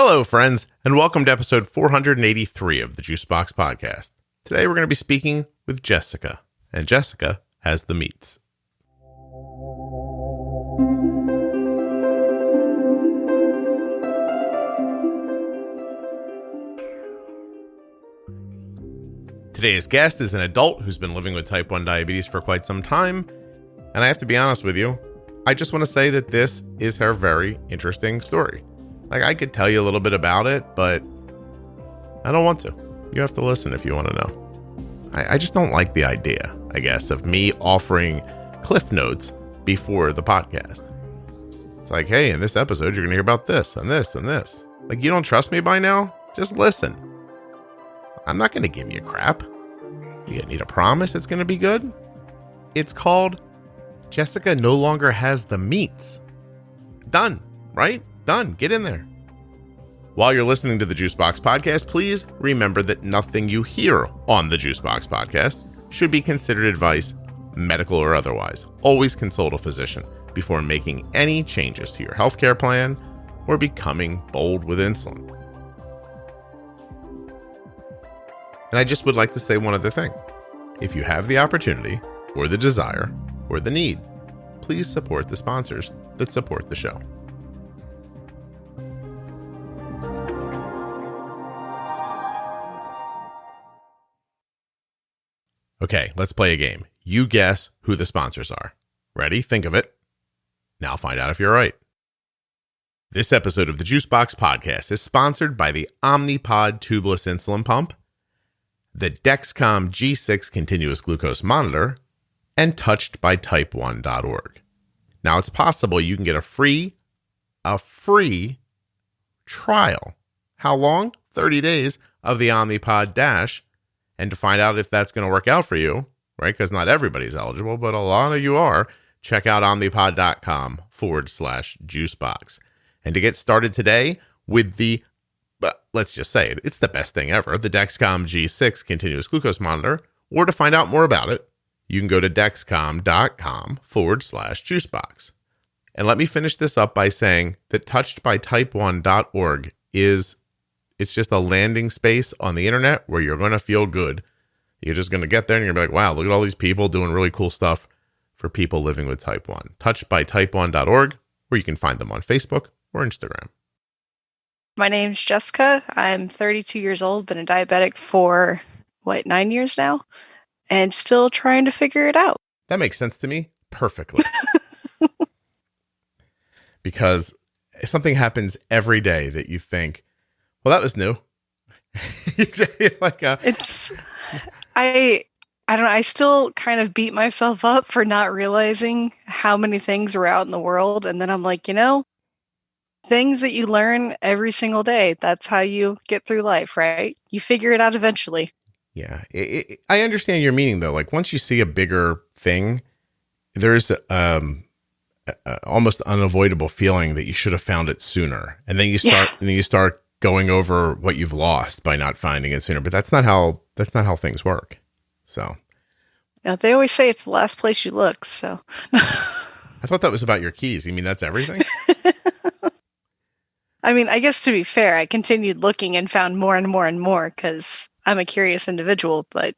Hello, friends, and welcome to episode 483 of the Juicebox Podcast. Today, we're going to be speaking with Jessica, and Jessica has the meats. Today's guest is an adult who's been living with type 1 diabetes for quite some time, and I have to be honest with you, I just want to say that this is her very interesting story. Like, I could tell you a little bit about it, but I don't want to. You have to listen if you want to know. I just don't like the idea, I guess, of me offering cliff notes before the podcast. It's like, hey, in this episode, you're going to hear about this and this and this. Like, you don't trust me by now? Just listen. I'm not going to give you crap. You need a promise it's going to be good? It's called Jessica No Longer Has the Meats. Done, right? Done. Get in there. While you're listening to the Juicebox Podcast, please remember that nothing you hear on the Juicebox Podcast should be considered advice, medical or otherwise. Always consult a physician before making any changes to your healthcare plan or becoming bold with insulin. And I just would like to say one other thing. If you have the opportunity or the desire or the need, please support the sponsors that support the show. Okay, let's play a game. You guess who the sponsors are. Ready? Think of it. Now find out if you're right. This episode of the Juicebox Podcast is sponsored by the Omnipod tubeless insulin pump, the Dexcom G6 continuous glucose monitor, and touchedbytype1.org. Now, it's possible you can get a free trial. How long? 30 days of the Omnipod Dash. And to find out if that's going to work out for you, right? Because not everybody's eligible, but a lot of you are. Check out omnipod.com/juicebox. And to get started today with let's just say it, it's the best thing ever, the Dexcom G6 continuous glucose monitor, or to find out more about it, you can go to dexcom.com/juicebox. And let me finish this up by saying that touchedbytype1.org it's just a landing space on the internet where you're going to feel good. You're just going to get there and you're going to be like, wow, look at all these people doing really cool stuff for people living with type 1. Touchedbytype1.org, where you can find them on Facebook or Instagram. My name's Jessica. I'm 32 years old, been a diabetic for, 9 years now? And still trying to figure it out. That makes sense to me perfectly. Because something happens every day that you think, well, that was new. I don't know. I still kind of beat myself up for not realizing how many things are out in the world. And then I'm like, things that you learn every single day. That's how you get through life, right? You figure it out eventually. Yeah. I understand your meaning, though. Like, once you see a bigger thing, there's almost unavoidable feeling that you should have found it sooner. And then you start going over what you've lost by not finding it sooner, but that's not how things work. So, yeah, they always say it's the last place you look. So, I thought that was about your keys. You mean that's everything? I mean, I guess to be fair, I continued looking and found more and more and more because I'm a curious individual. But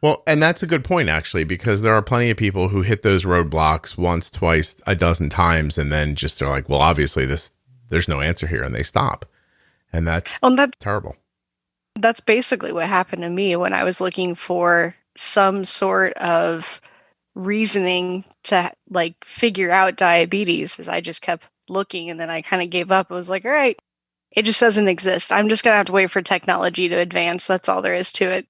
well, and that's a good point actually, because there are plenty of people who hit those roadblocks once, twice, a dozen times, and then just are like, well, obviously there's no answer here, and they stop. And that's terrible. That's basically what happened to me when I was looking for some sort of reasoning to figure out diabetes. Is I just kept looking, and then I kind of gave up. I was like, all right, it just doesn't exist. I'm just going to have to wait for technology to advance. That's all there is to it.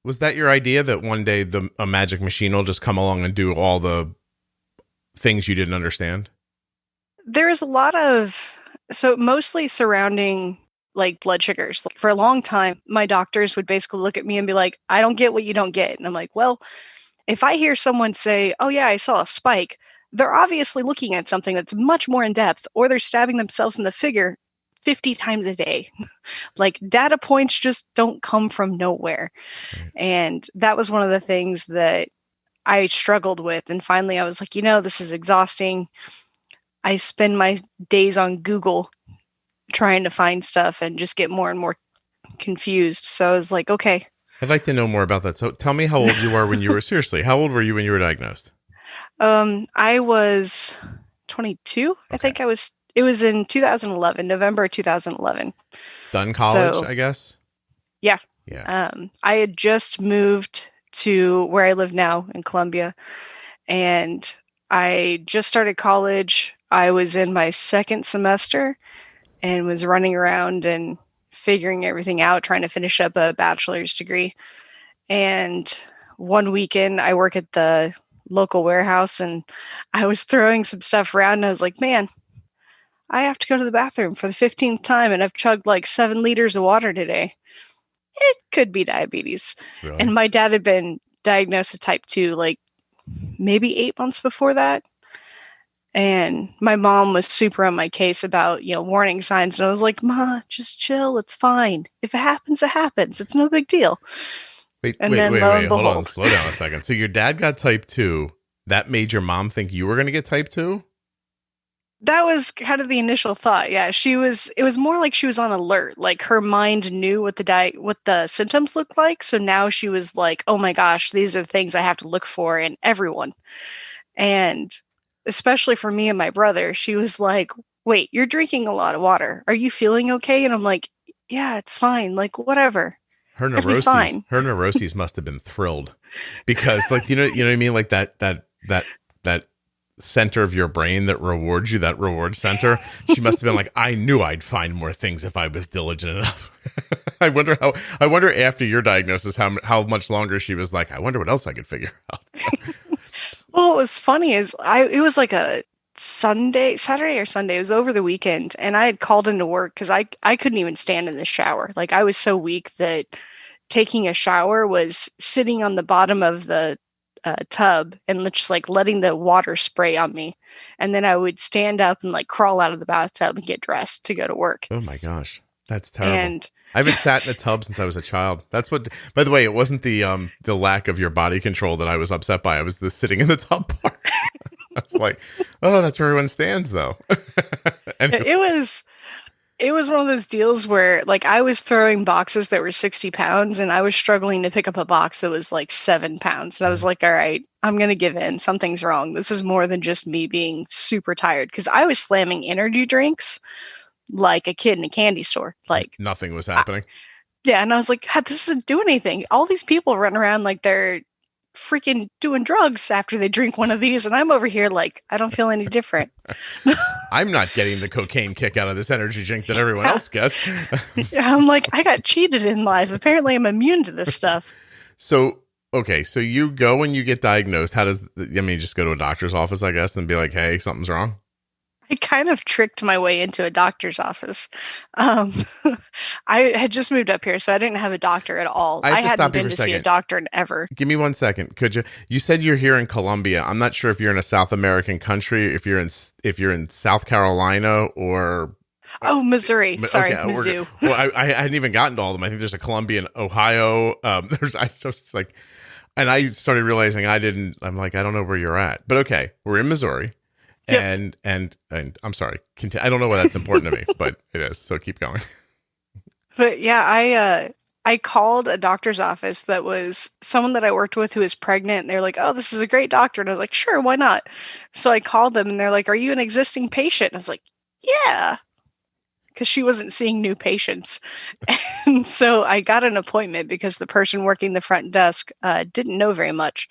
Was that your idea, that one day a magic machine will just come along and do all the things you didn't understand? There's a lot of... So mostly surrounding blood sugars. For a long time, my doctors would basically look at me and be like, I don't get what you don't get. And I'm like, well, if I hear someone say, oh yeah, I saw a spike, they're obviously looking at something that's much more in depth, or they're stabbing themselves in the figure 50 times a day. Data points just don't come from nowhere. Right. And that was one of the things that I struggled with. And finally I was like, this is exhausting. I spend my days on Google trying to find stuff and just get more and more confused. So I was like, okay. I'd like to know more about that. So tell me how old you are when you were, seriously, how old were you when you were diagnosed? I was 22. Okay. I think it was in 2011, November 2011. Done college, So, I guess? yeah. Yeah. I had just moved to where I live now in Columbia, and I just started college. I was in my second semester and was running around and figuring everything out, trying to finish up a bachelor's degree. And one weekend, I work at the local warehouse, and I was throwing some stuff around, and I was like, man, I have to go to the bathroom for the 15th time, and I've chugged like 7 liters of water today. It could be diabetes. Really? And my dad had been diagnosed with type 2 like maybe 8 months before that. And my mom was super on my case about, warning signs. And I was like, Ma, just chill. It's fine. If it happens, it happens. It's no big deal. Wait, lo and hold on. behold. Slow down a second. So your dad got type 2. That made your mom think you were going to get type 2? That was kind of the initial thought. Yeah, it was more like she was on alert. Like her mind knew what the symptoms looked like. So now she was like, oh my gosh, these are the things I have to look for in everyone. And especially for me and my brother, she was like, wait, you're drinking a lot of water. Are you feeling okay? And I'm like, yeah, it's fine. Like, whatever. Her It'll be fine. neuroses must have been thrilled because, like, you know what I mean? Like that center of your brain that rewards you, that reward center. She must have been like, I knew I'd find more things if I was diligent enough. I wonder after your diagnosis, how much longer she was like, I wonder what else I could figure out. Well, what was funny is it was like a Saturday or Sunday. It was over the weekend, and I had called into work because I couldn't even stand in the shower. Like I was so weak that taking a shower was sitting on the bottom of the tub and just like letting the water spray on me, and then I would stand up and like crawl out of the bathtub and get dressed to go to work. Oh my gosh, that's terrible. And I haven't sat in a tub since I was a child. That's what. By the way, it wasn't the lack of your body control that I was upset by. It was the sitting in the tub part. I was like, oh, that's where everyone stands, though. Anyway. It was one of those deals where like I was throwing boxes that were 60 pounds, and I was struggling to pick up a box that was like 7 pounds. And I was like, all right, I'm going to give in. Something's wrong. This is more than just me being super tired, because I was slamming energy drinks like a kid in a candy store. Like nothing was happening. Yeah. And I was like, God, this doesn't do anything. All these people run around like they're freaking doing drugs after they drink one of these, and I'm over here like I don't feel any different. I'm not getting the cocaine kick out of this energy drink that everyone else gets. Yeah, I'm like, I got cheated in life. Apparently I'm immune to this stuff. So okay, so you go and you get diagnosed. How does just go to a doctor's office, I guess, and be like, hey, something's wrong? I kind of tricked my way into a doctor's office. I had just moved up here, so I didn't have a doctor at all. I hadn't been to see a doctor in ever. Give me 1 second. Could you? You said you're here in Colombia. I'm not sure if you're in a South American country, if you're in South Carolina or Missouri. Sorry, okay, Mizzou. Well, I hadn't even gotten to all of them. I think there's a Columbia in Ohio. I just like, and I started realizing I'm like, I don't know where you're at, but okay, we're in Missouri. Yep. And I'm sorry. I don't know why that's important to me, but it is. So keep going. But yeah, I called a doctor's office that was someone that I worked with who was pregnant, and they're like, "Oh, this is a great doctor," and I was like, "Sure, why not?" So I called them, and they're like, "Are you an existing patient?" And I was like, "Yeah," because she wasn't seeing new patients, and so I got an appointment because the person working the front desk didn't know very much.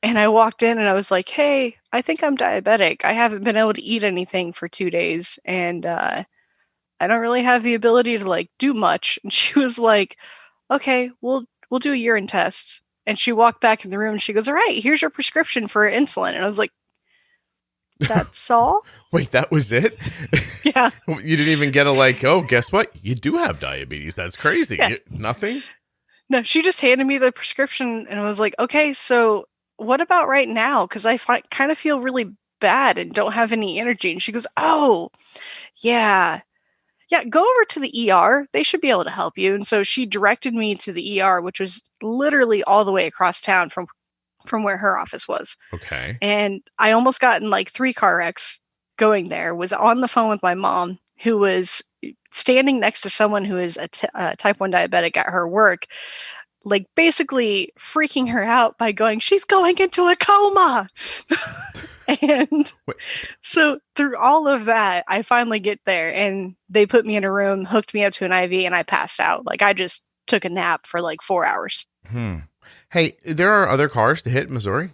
And I walked in and I was like, hey, I think I'm diabetic. I haven't been able to eat anything for 2 days. And I don't really have the ability to like do much. And she was like, okay, we'll do a urine test. And she walked back in the room and she goes, all right, here's your prescription for insulin. And I was like, that's all? Wait, that was it? Yeah. You didn't even get a like, oh, guess what? You do have diabetes. That's crazy. Yeah. Nothing? No, she just handed me the prescription and I was like, okay, so what about right now? Because I kind of feel really bad and don't have any energy. And she goes, oh, yeah, go over to the ER. They should be able to help you. And so she directed me to the ER, which was literally all the way across town from where her office was. Okay. And I almost got in like 3 car wrecks going there, was on the phone with my mom, who was standing next to someone who is a type 1 diabetic at her work, like basically freaking her out by going, she's going into a coma. And so through all of that, I finally get there and they put me in a room, hooked me up to an IV, and I passed out. Like I just took a nap for like 4 hours. Hey, there are other cars to hit in Missouri?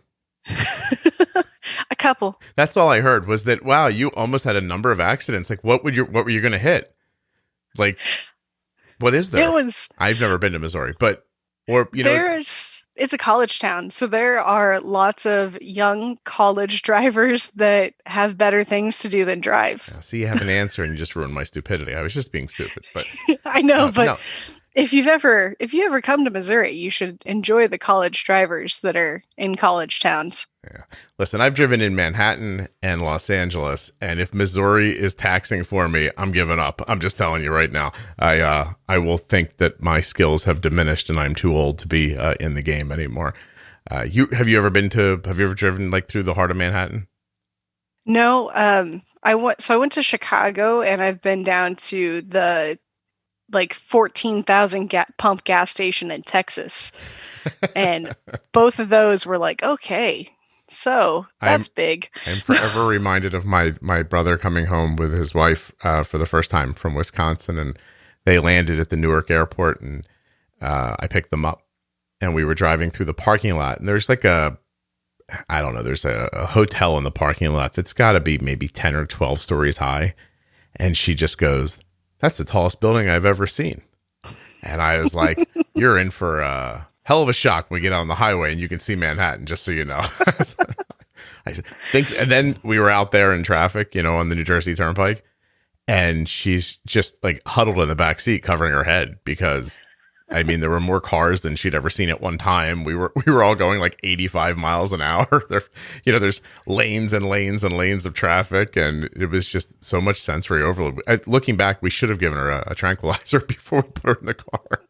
A couple. That's all I heard was that, wow, you almost had a number of accidents. Like what were you going to hit? Like, what is there? I've never been to Missouri, but, or, you know, it's a college town. So there are lots of young college drivers that have better things to do than drive. Yeah, see, you have an answer and you just ruined my stupidity. I was just being stupid, but I know, but no. If you ever come to Missouri, you should enjoy the college drivers that are in college towns. Yeah. Listen, I've driven in Manhattan and Los Angeles, and if Missouri is taxing for me, I'm giving up. I'm just telling you right now. I will think that my skills have diminished and I'm too old to be in the game anymore. Have you ever driven like through the heart of Manhattan? No. I went to Chicago, and I've been down to the like 14,000 pump gas station in Texas. And both of those were like, okay, so that's big. I'm forever reminded of my brother coming home with his wife for the first time from Wisconsin, and they landed at the Newark airport, and I picked them up, and we were driving through the parking lot, and there's like there's a hotel in the parking lot that's got to be maybe 10 or 12 stories high. And she just goes, that's the tallest building I've ever seen. And I was like, you're in for a hell of a shock when we get out on the highway and you can see Manhattan, just so you know. I think, and then we were out there in traffic, on the New Jersey Turnpike, and she's just like huddled in the back seat covering her head because, I mean, there were more cars than she'd ever seen at one time. We were all going like 85 miles an hour. There's lanes and lanes and lanes of traffic, and it was just so much sensory overload. Looking back, we should have given her a tranquilizer before we put her in the car.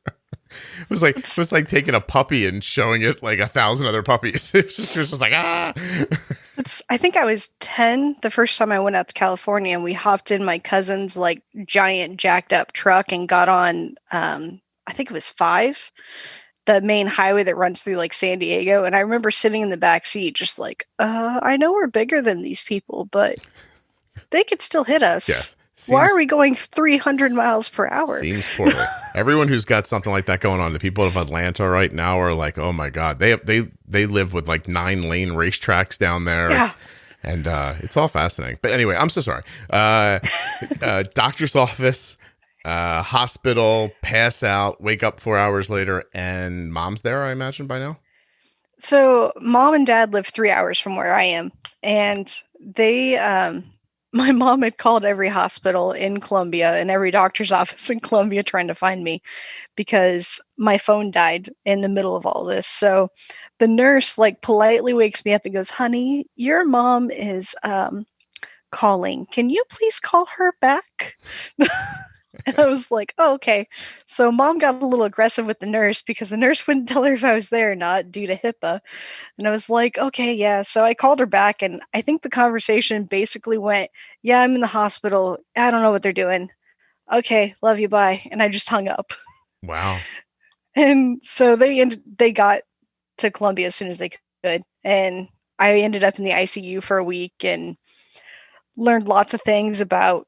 It was like taking a puppy and showing it like 1,000 other puppies. She was just like, ah. I think I was 10 the first time I went out to California, and we hopped in my cousin's like giant jacked up truck and got on, I think it was 5, the main highway that runs through like San Diego. And I remember sitting in the back seat just like, I know we're bigger than these people, but they could still hit us. Yes. Why are we going 300 miles per hour? Seems poorly. Everyone who's got something like that going on, the people of Atlanta right now are like, oh my God, they live with like 9-lane racetracks down there. Yeah. It's all fascinating. But anyway, I'm so sorry. Doctor's office, hospital, pass out, wake up 4 hours later, and mom's there, I imagine, by now? So mom and dad live 3 hours from where I am. And they, my mom had called every hospital in Columbia and every doctor's office in Columbia trying to find me because my phone died in the middle of all this. So the nurse like politely wakes me up and goes, honey, your mom is calling. Can you please call her back? And I was like, oh, okay. So mom got a little aggressive with the nurse because the nurse wouldn't tell her if I was there or not due to HIPAA. And I was like, okay, yeah. So I called her back, and I think the conversation basically went, yeah, I'm in the hospital. I don't know what they're doing. Okay, love you, bye. And I just hung up. Wow. And so they got to Columbia as soon as they could. And I ended up in the ICU for a week and learned lots of things about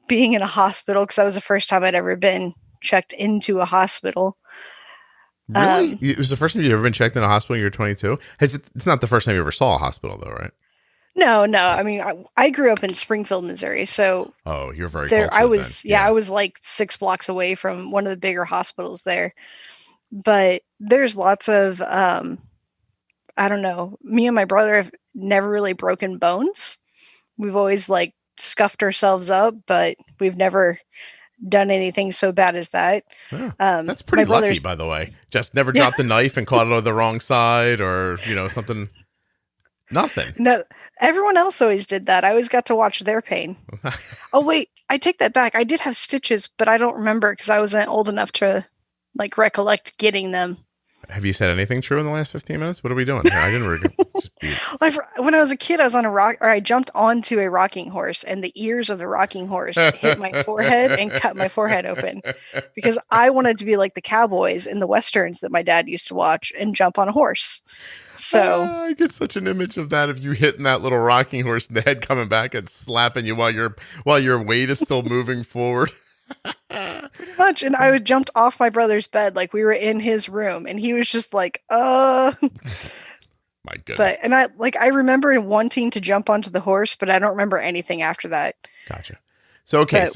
being in a hospital, because that was the first time I'd ever been checked into a hospital. Really? It was the first time you'd ever been checked in a hospital when you were 22? It's not the first time you ever saw a hospital, though, right? No. I mean, I grew up in Springfield, Missouri, so you're very there. I was, I was like 6 blocks away from one of the bigger hospitals there. But there's lots of, I don't know. Me and my brother have never really broken bones. We've always like scuffed ourselves up, but we've never done anything so bad as that. Yeah, that's pretty lucky, by the way. Just never dropped a knife and caught it on the wrong side, or something. Nothing. No, everyone else always did that. I always got to watch their pain. Oh wait, I take that back. I did have stitches, but I don't remember because I wasn't old enough to like recollect getting them. Have you said anything true in the last 15 minutes? What are we doing here? I didn't When I was a kid, I was on I jumped onto a rocking horse, and the ears of the rocking horse hit my forehead and cut my forehead open because I wanted to be like the cowboys in the Westerns that my dad used to watch and jump on a horse. So I get such an image of that, of you hitting that little rocking horse and the head coming back and slapping you while your weight is still moving forward. Pretty much. And I jumped off my brother's bed, like we were in his room, and he was just like, My goodness. But I remember wanting to jump onto the horse, but I don't remember anything after that. Gotcha. So okay,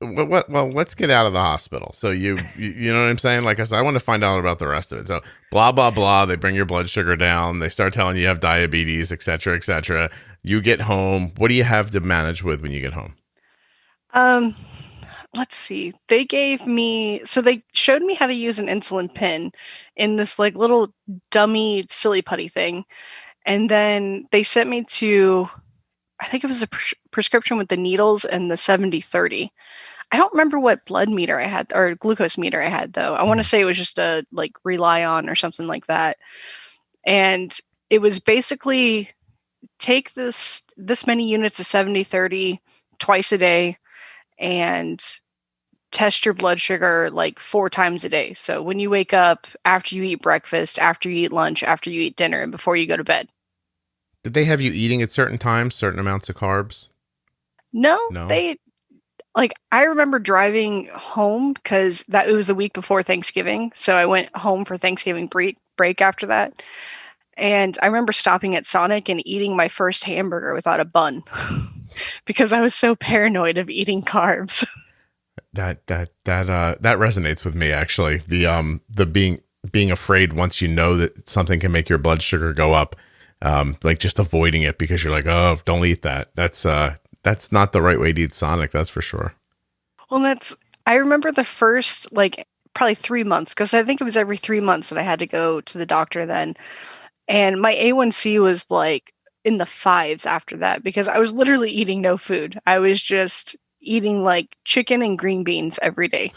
well, let's get out of the hospital. So you know what I'm saying? Like I said, I want to find out about the rest of it. So blah blah blah. They bring your blood sugar down. They start telling you have diabetes, et cetera, et cetera. You get home. What do you have to manage with when you get home? Let's see. They showed me how to use an insulin pen in this like little dummy silly putty thing. And then they sent me to, I think it was a prescription with the needles and the 70/30. I don't remember what blood meter I had or glucose meter I had though. I want to say it was just a like Rely On or something like that. And it was basically take this many units of 70/30 twice a day and test your blood sugar like 4 times a day. So when you wake up, after you eat breakfast, after you eat lunch, after you eat dinner, and before you go to bed. Did they have you eating at certain times, certain amounts of carbs? No. I remember driving home because it was the week before Thanksgiving. So I went home for Thanksgiving break after that. And I remember stopping at Sonic and eating my first hamburger without a bun because I was so paranoid of eating carbs. That resonates with me actually. The being afraid once you know that something can make your blood sugar go up, like just avoiding it because you're like, oh, don't eat that. That's not the right way to eat Sonic. That's for sure. Well, I remember the first like probably 3 months because I think it was every 3 months that I had to go to the doctor then, and my A1C was like in the 5s after that because I was literally eating no food. I was just eating like chicken and green beans every day.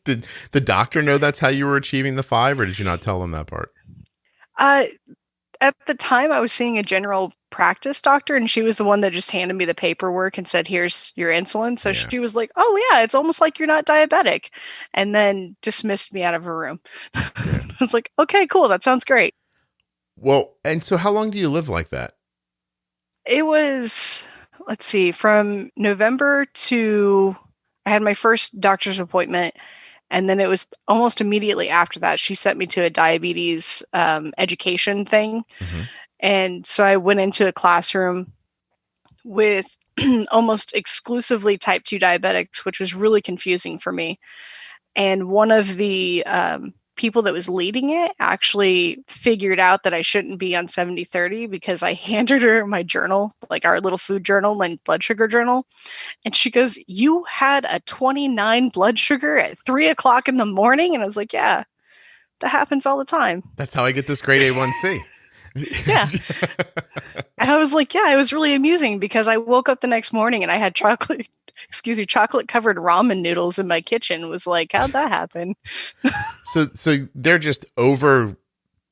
Did the doctor know that's how you were achieving the 5, or did you not tell them that part? At the time I was seeing a general practice doctor, and she was the one that just handed me the paperwork and said, here's your insulin. So She was like, oh yeah, it's almost like you're not diabetic, and then dismissed me out of her room. Yeah. I was like, okay, cool. That sounds great. Well, and so how long do you live like that? It was, let's see, from November to I had my first doctor's appointment, and then it was almost immediately after that she sent me to a diabetes education thing. Mm-hmm. And so I went into a classroom with almost exclusively type 2 diabetics, which was really confusing for me. And one of the people that was leading it actually figured out that I shouldn't be on 70/30 because I handed her my journal, like our little food journal and blood sugar journal. And she goes, you had a 29 blood sugar at 3:00 in the morning? And I was like, yeah, that happens all the time. That's how I get this great A1C. Yeah. And I was like, yeah, it was really amusing because I woke up the next morning and I had chocolate covered ramen noodles in my kitchen. It was like, how'd that happen? So they're just over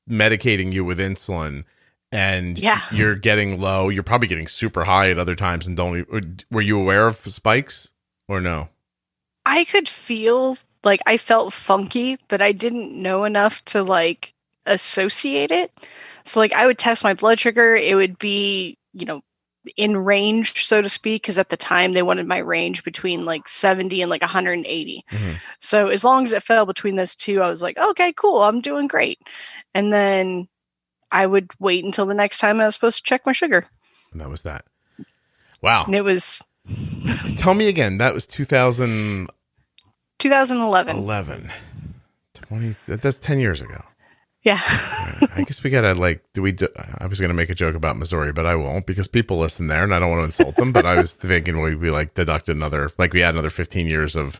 medicating you with insulin, and you're getting low. You're probably getting super high at other times. And were you aware of spikes or no? I could feel like I felt funky, but I didn't know enough to like associate it. So like I would test my blood sugar. It would be, in range, so to speak, because at the time they wanted my range between like 70 and like 180. Mm-hmm. So as long as it fell between those two, I was like, okay, cool, I'm doing great. And then I would wait until the next time I was supposed to check my sugar. And that was that. Wow. And it was... Tell me again, that was 2011. 2011. That's 10 years ago. Yeah. I guess we gotta I was gonna make a joke about Missouri, but I won't because people listen there and I don't want to insult them. But I was thinking we like deducted we had another 15 years of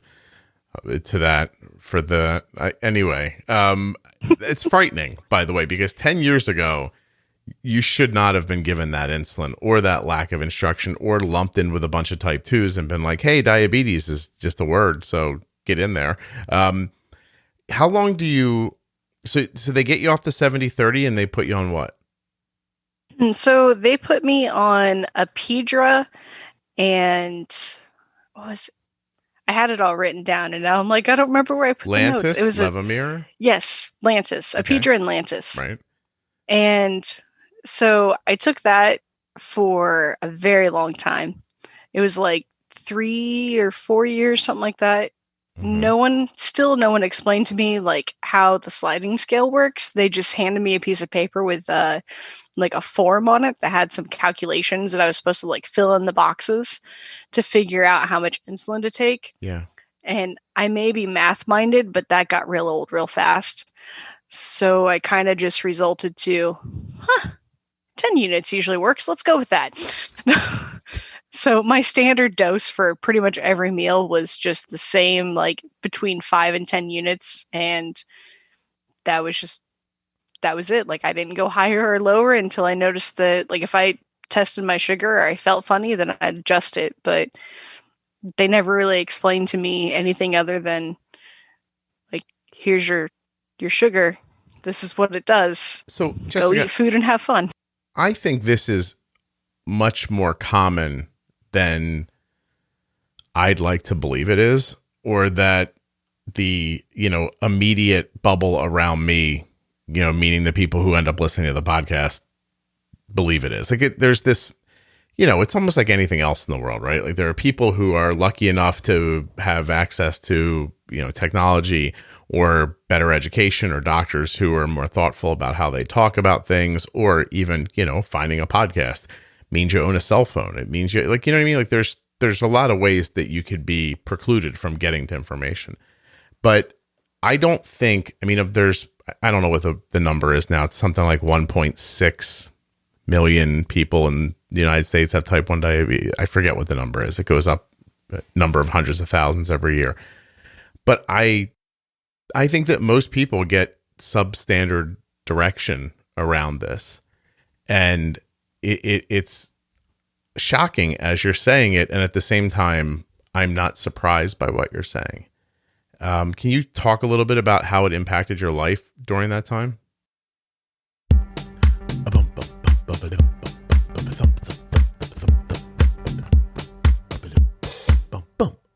to that for the anyway. It's frightening, by the way, because 10 years ago you should not have been given that insulin or that lack of instruction or lumped in with a bunch of type 2s and been like, hey, diabetes is just a word, so get in there. How long do you So they get you off the 70/30 and they put you on what? And so they put me on a Pedra and I had it all written down, and now I'm like, I don't remember where I put the notes. It was Levemir? Yes, Lantus, a Okay. Pedra and Lantus. Right. And so I took that for a very long time. It was like 3 or 4 years, something like that. Mhm. No one explained to me like how the sliding scale works. They just handed me a piece of paper with like a form on it that had some calculations that I was supposed to like fill in the boxes to figure out how much insulin to take. Yeah. And I may be math minded, but that got real old real fast. So I kind of just resulted to, 10 units usually works. Let's go with that. So my standard dose for pretty much every meal was just the same, like between 5 and 10 units. And that was it. Like I didn't go higher or lower until I noticed that, like, if I tested my sugar or I felt funny, then I'd adjust it. But they never really explained to me anything other than, like, here's your sugar. This is what it does. So go eat food and have fun. I think this is much more common than I'd like to believe it is, or that the, immediate bubble around me, meaning the people who end up listening to the podcast, believe it is. Like there's this, it's almost like anything else in the world, right? Like there are people who are lucky enough to have access to, technology or better education, or doctors who are more thoughtful about how they talk about things, or even, finding a podcast means you own a cell phone. It means you, like, you know what I mean? Like there's a lot of ways that you could be precluded from getting to information. But I don't think, I don't know what the number is now. It's something like 1.6 million people in the United States have type 1 diabetes. I forget what the number is. It goes up a number of hundreds of thousands every year. But I think that most people get substandard direction around this. And it's shocking as you're saying it. And at the same time, I'm not surprised by what you're saying. Can you talk a little bit about how it impacted your life during that time?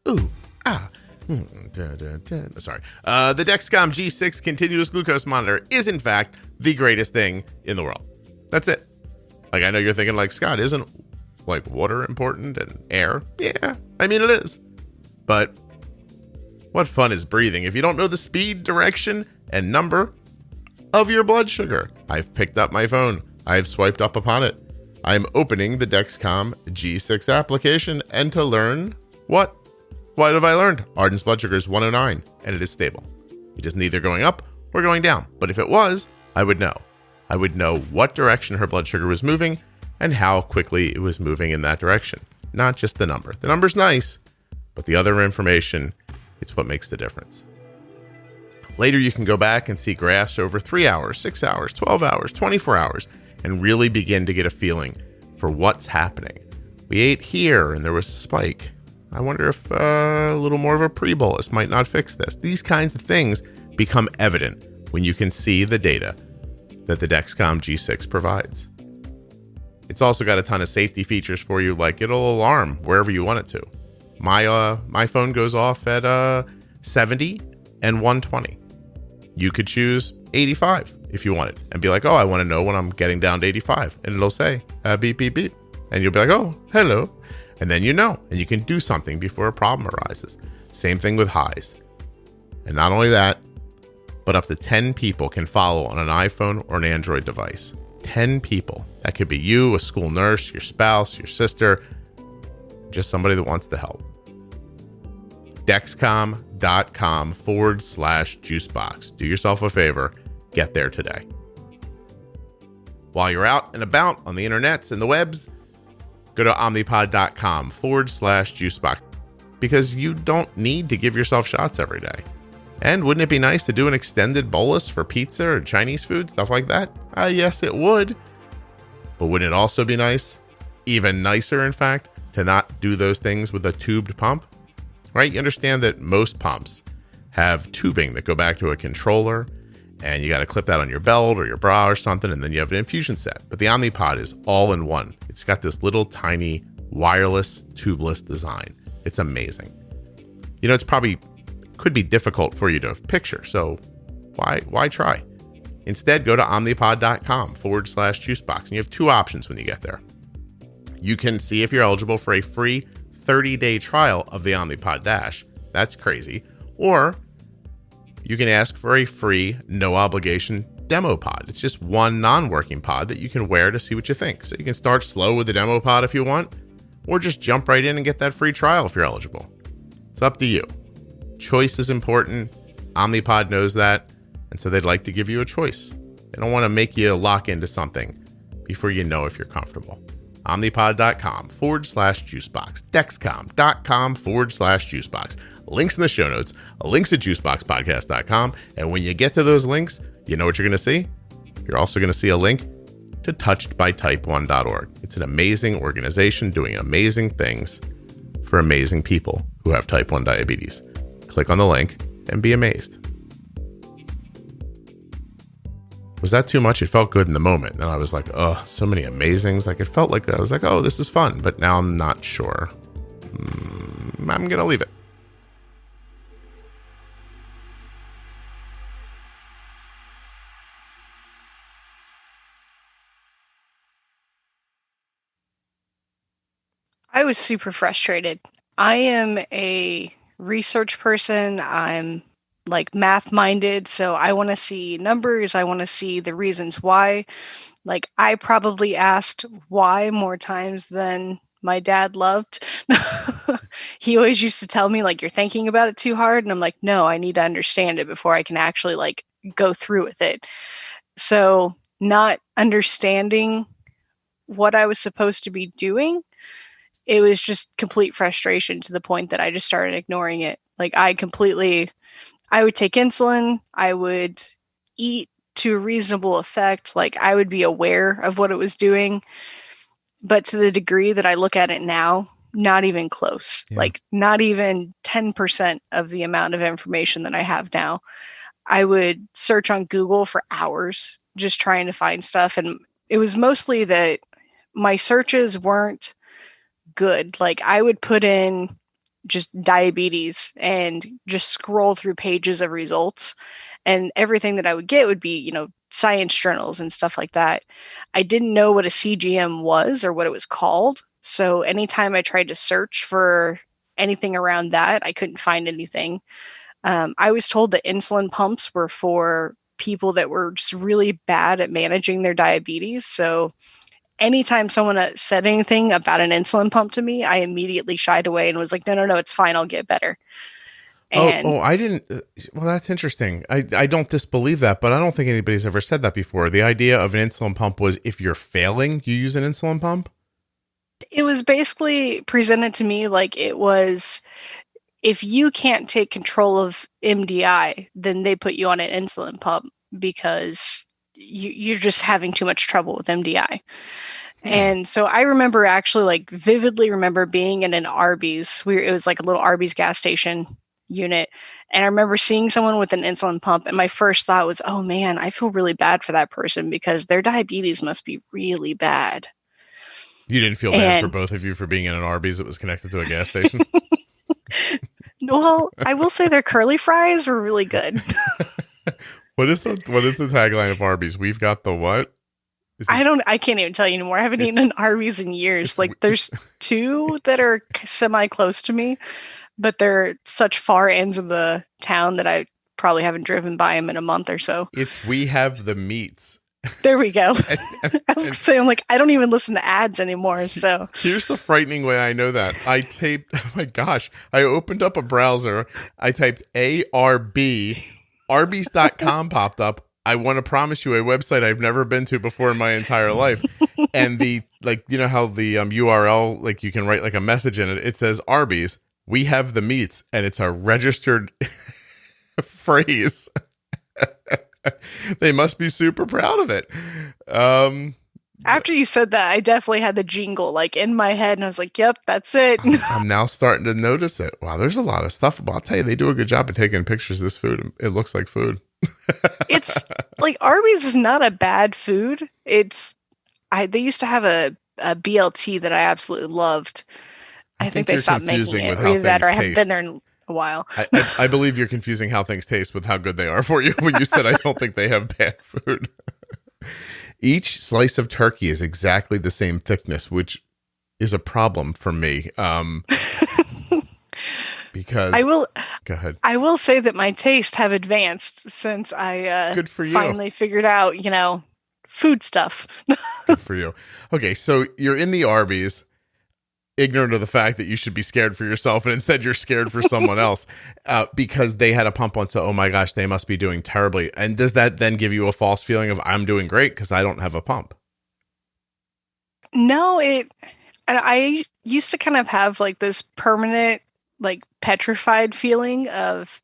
Ooh, ah. Sorry. The Dexcom G6 continuous glucose monitor is, in fact, the greatest thing in the world. That's it. Like, I know you're thinking, like, Scott, isn't, like, water important and air? Yeah, it is. But what fun is breathing if you don't know the speed, direction, and number of your blood sugar? I've picked up my phone. I've swiped up upon it. I'm opening the Dexcom G6 application, and to learn what have I learned? Arden's blood sugar is 109, and it is stable. It is neither going up or going down. But if it was, I would know. I would know what direction her blood sugar was moving and how quickly it was moving in that direction. Not just the number. The number's nice, but the other information, it's what makes the difference. Later, you can go back and see graphs over 3 hours, 6 hours, 12 hours, 24 hours, and really begin to get a feeling for what's happening. We ate here and there was a spike. I wonder if a little more of a pre-bolus might not fix this. These kinds of things become evident when you can see the data that the Dexcom G6 provides. It's also got a ton of safety features for you, like it'll alarm wherever you want it to. My phone goes off at 70 and 120. You could choose 85 if you wanted and be like, oh, I want to know when I'm getting down to 85. And it'll say, beep, beep, beep. And you'll be like, oh, hello. And then and you can do something before a problem arises. Same thing with highs. And not only that, but up to 10 people can follow on an iPhone or an Android device. 10 people. That could be you, a school nurse, your spouse, your sister, just somebody that wants to help. Dexcom.com/juicebox. Do yourself a favor. Get there today. While you're out and about on the internets and the webs, go to omnipod.com/juicebox, because you don't need to give yourself shots every day. And wouldn't it be nice to do an extended bolus for pizza or Chinese food, stuff like that? Yes, it would. But wouldn't it also be nice, even nicer in fact, to not do those things with a tubed pump? Right? You understand that most pumps have tubing that go back to a controller, and you got to clip that on your belt or your bra or something, and then you have an infusion set. But the Omnipod is all in one. It's got this little tiny wireless tubeless design. It's amazing. It's probably could be difficult for you to picture, so why try? Instead, go to omnipod.com/juicebox, and you have two options when you get there. You can see if you're eligible for a free 30-day trial of the Omnipod Dash. That's crazy. Or you can ask for a free, no obligation demo pod. It's just one non-working pod that you can wear to see what you think. So you can start slow with the demo pod if you want, or just jump right in and get that free trial if you're eligible. It's up to you. Choice is important. Omnipod knows that, and so they'd like to give you a choice. They don't want to make you lock into something before you know if you're comfortable. Omnipod.com/juicebox. Dexcom.com/juicebox. Links in the show notes. Links at juiceboxpodcast.com. And when you get to those links, you know what you're going to see? You're also going to see a link to touchedbytype1.org. It's an amazing organization doing amazing things for amazing people who have type 1 diabetes. Click on the link and be amazed. Was that too much? It felt good in the moment. And I was like, oh, so many amazings. Like, it felt like I was like, oh, this is fun. But now I'm not sure. I'm going to leave it. I was super frustrated. I am a research person. I'm like math minded. So I want to see numbers. I want to see the reasons why. Like, I probably asked why more times than my dad loved. He always used to tell me, like, you're thinking about it too hard. And I'm like, no, I need to understand it before I can actually like go through with it. So not understanding what I was supposed to be doing, it was just complete frustration to the point that I just started ignoring it. Like, I would take insulin, I would eat to a reasonable effect, like I would be aware of what it was doing. But to the degree that I look at it now, not even close. Yeah. Like, not even 10% of the amount of information that I have now. I would search on Google for hours just trying to find stuff. And it was mostly that my searches weren't good. Like, I would put in just diabetes and just scroll through pages of results, and everything that I would get would be, science journals and stuff like that. I didn't know what a CGM was or what it was called. So anytime I tried to search for anything around that, I couldn't find anything. I was told that insulin pumps were for people that were just really bad at managing their diabetes. So anytime someone said anything about an insulin pump to me, I immediately shied away and was like, no, it's fine. I'll get better. And I didn't. Well, that's interesting. I don't disbelieve that, but I don't think anybody's ever said that before. The idea of an insulin pump was if you're failing, you use an insulin pump? It was basically presented to me like it was, if you can't take control of MDI, then they put you on an insulin pump because you're just having too much trouble with MDI. And so I remember actually like vividly remember being in an Arby's. It was like a little Arby's gas station unit. And I remember seeing someone with an insulin pump. And my first thought was, oh man, I feel really bad for that person because their diabetes must be really bad. You didn't feel bad for both of you for being in an Arby's that was connected to a gas station? Well, I will say their curly fries were really good. What is the tagline of Arby's? We've got the what? I can't even tell you anymore. I haven't eaten an Arby's in years. Like, there's two that are semi close to me, but they're such far ends of the town that I probably haven't driven by them in a month or so. It's We Have the Meats. There we go. I was saying, like, I don't even listen to ads anymore. So here's the frightening way I know that. I opened up a browser. I typed ARB. Arby's.com popped up. I want to promise you a website I've never been to before in my entire life. And the, like, you know how the URL, like, you can write like a message in it. It says Arby's, we have the meats, and it's a registered phrase. They must be super proud of it. After you said that, I definitely had the jingle like in my head, and I was like, yep, that's it. I'm now starting to notice it. Wow, there's a lot of stuff. But I'll tell you, they do a good job of taking pictures of this food. It looks like food. It's like Arby's is not a bad food. They used to have a BLT that I absolutely loved. I think they you're stopped making confusing it. with Or how either that, things or I haven't been taste. there in a while. I believe you're confusing how things taste with how good they are for you when you said I don't think they have bad food. Each slice of turkey is exactly the same thickness, which is a problem for me. Because go ahead. I will say that my tastes have advanced since I Good for you. finally figured out, food stuff. Good for you. Okay, so you're in the Arby's, ignorant of the fact that you should be scared for yourself, and instead you're scared for someone else because they had a pump on. So, oh my gosh, they must be doing terribly. And does that then give you a false feeling of I'm doing great because I don't have a pump? No, and I used to kind of have like this permanent, like petrified feeling of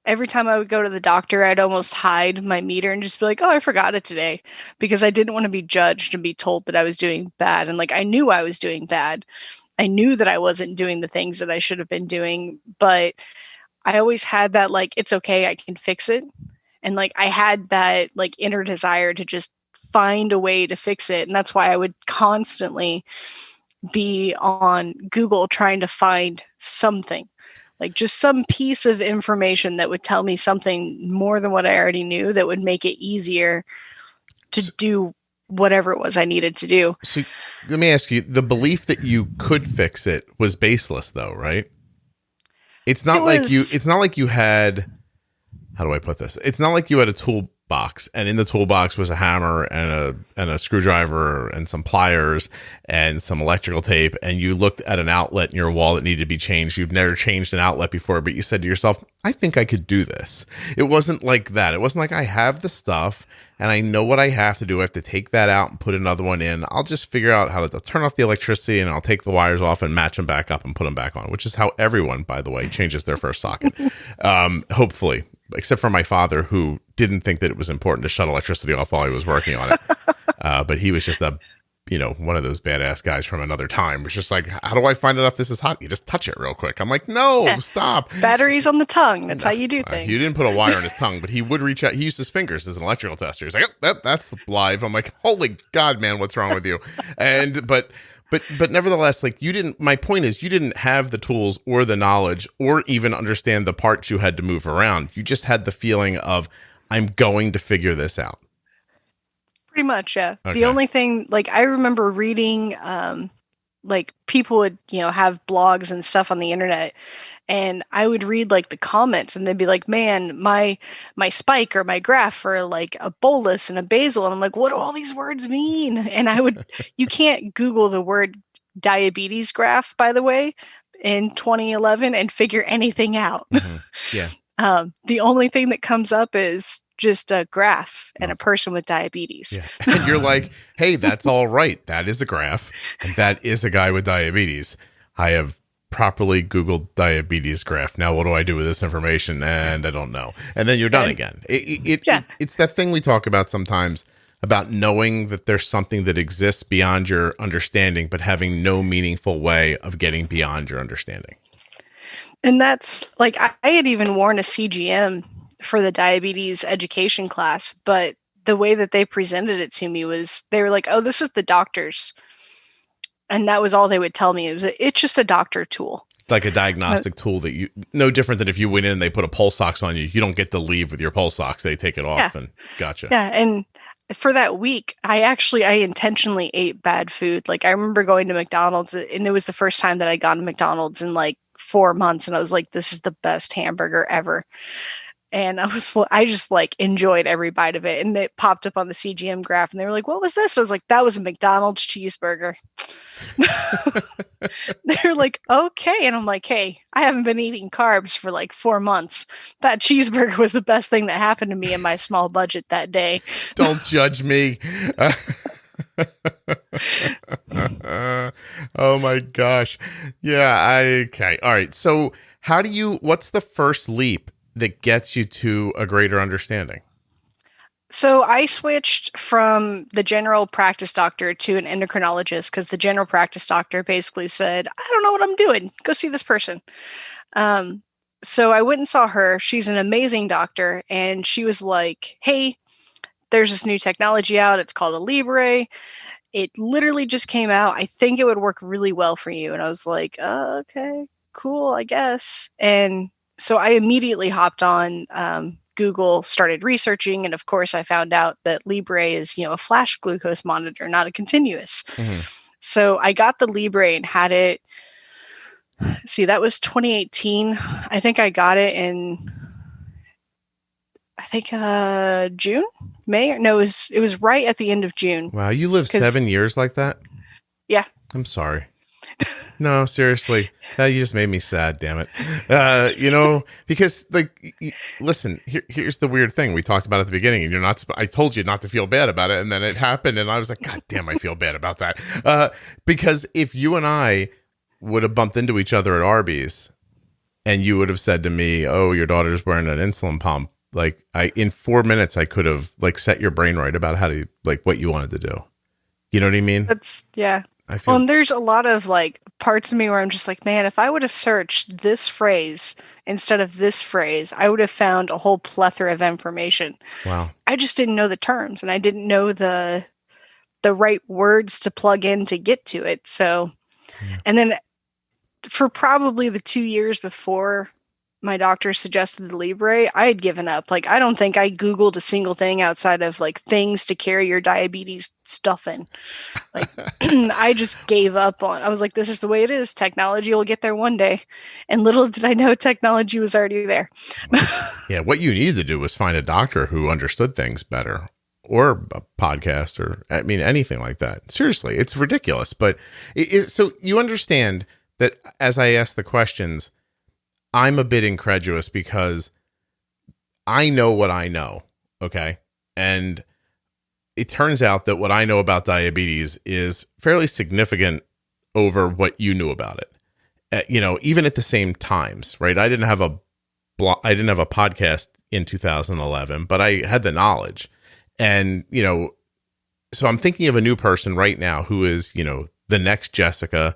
every time I would go to the doctor, I'd almost hide my meter and just be like, oh, I forgot it today, because I didn't want to be judged and be told that I was doing bad. And like, I knew I was doing bad. I knew that I wasn't doing the things that I should have been doing, but I always had that, like, it's okay, I can fix it. And like, I had that like inner desire to just find a way to fix it. And that's why I would constantly be on Google trying to find something, like just some piece of information that would tell me something more than what I already knew that would make it easier to do whatever it was I needed to do. So let me ask you, the belief that you could fix it was baseless though, right? It's not like you had, how do I put this? It's not like you had a toolbox and in the toolbox was a hammer and a screwdriver and some pliers and some electrical tape, and you looked at an outlet in your wall that needed to be changed. You've never changed an outlet before, but you said to yourself, I think I could do this. It wasn't like that. It wasn't like I have the stuff and I know what I have to do. I have to take that out and put another one in. I'll just figure out how to turn off the electricity and I'll take the wires off and match them back up and put them back on, which is how everyone, by the way, changes their first socket. Hopefully, except for my father, who didn't think that it was important to shut electricity off while he was working on it. But he was just one of those badass guys from another time. It's just like, how do I find out if this is hot? You just touch it real quick. I'm like, no, stop. Batteries on the tongue. That's how you do things. He didn't put a wire on his tongue, but he would reach out. He used his fingers as an electrical tester. He's like, oh, that's live. I'm like, holy God, man, what's wrong with you? And, but nevertheless, like my point is you didn't have the tools or the knowledge or even understand the parts you had to move around. You just had the feeling of, I'm going to figure this out. Pretty much, yeah. Okay. The only thing, like, I remember reading, like, people would, have blogs and stuff on the internet, and I would read, like, the comments, and they'd be like, man, my spike or my graph for, like, a bolus and a basal, and I'm like, what do all these words mean? And you can't Google the word diabetes graph, by the way, in 2011 and figure anything out. Mm-hmm. Yeah. The only thing that comes up is just a graph and a person with diabetes. Yeah. And you're like, hey, that's all right. That is a graph. And that is a guy with diabetes. I have properly Googled diabetes graph. Now, what do I do with this information? And I don't know. And then you're done again. It's that thing we talk about sometimes about knowing that there's something that exists beyond your understanding, but having no meaningful way of getting beyond your understanding. And that's like, I had even worn a CGM for the diabetes education class, but the way that they presented it to me was they were like, oh, this is the doctor's. And that was all they would tell me. It's just a doctor tool. Like a diagnostic tool that no different than if you went in and they put a pulse ox on you. You don't get to leave with your pulse ox. They take it off and gotcha. Yeah. And for that week, I intentionally ate bad food. Like I remember going to McDonald's, and it was the first time that I'd gone to McDonald's in like 4 months. And I was like, this is the best hamburger ever. And I just like enjoyed every bite of it. And it popped up on the CGM graph and they were like, what was this? I was like, that was a McDonald's cheeseburger. They were like, okay. And I'm like, hey, I haven't been eating carbs for like 4 months. That cheeseburger was the best thing that happened to me in my small budget that day. Don't judge me. Oh my gosh. Yeah. Okay. All right. So what's the first leap that gets you to a greater understanding? So I switched from the general practice doctor to an endocrinologist because the general practice doctor basically said, I don't know what I'm doing. Go see this person. so I went and saw her. She's an amazing doctor. And she was like, hey, there's this new technology out. It's called a Libre. It literally just came out. I think it would work really well for you. And I was like, okay, cool, I guess. And so I immediately hopped on Google, started researching. And of course, I found out that Libre is, a flash glucose monitor, not a continuous. Mm-hmm. So I got the Libre and had it. See, that was 2018. I think I got it in, June, May. No, it was right at the end of June. Wow, you lived 7 years like that? Yeah. I'm sorry. No, seriously, you just made me sad. Damn it. Because listen, here's the weird thing we talked about at the beginning, and you're not. I told you not to feel bad about it, and then it happened, and I was like, God damn, I feel bad about that. Because if you and I would have bumped into each other at Arby's, and you would have said to me, "Oh, your daughter's wearing an insulin pump," in 4 minutes, I could have set your brain right about how to what you wanted to do. You know what I mean? That's yeah. And there's a lot of parts of me where I'm just like, man, if I would have searched this phrase instead of this phrase, I would have found a whole plethora of information. Wow. I just didn't know the terms, and I didn't know the right words to plug in to get to it. So, And then for probably the 2 years before my doctor suggested the Libre, I had given up. I don't think I Googled a single thing outside of things to carry your diabetes stuff in. I just gave up on. I was like, this is the way it is. Technology will get there one day. And little did I know technology was already there. Yeah, what you need to do was find a doctor who understood things better, or a podcast, or anything like that. Seriously, it's ridiculous. But so you understand that as I ask the questions, I'm a bit incredulous because I know what I know, okay? And it turns out that what I know about diabetes is fairly significant over what you knew about it. Even at the same times, right? I didn't have a podcast in 2011, but I had the knowledge. And, so I'm thinking of a new person right now who is, the next Jessica,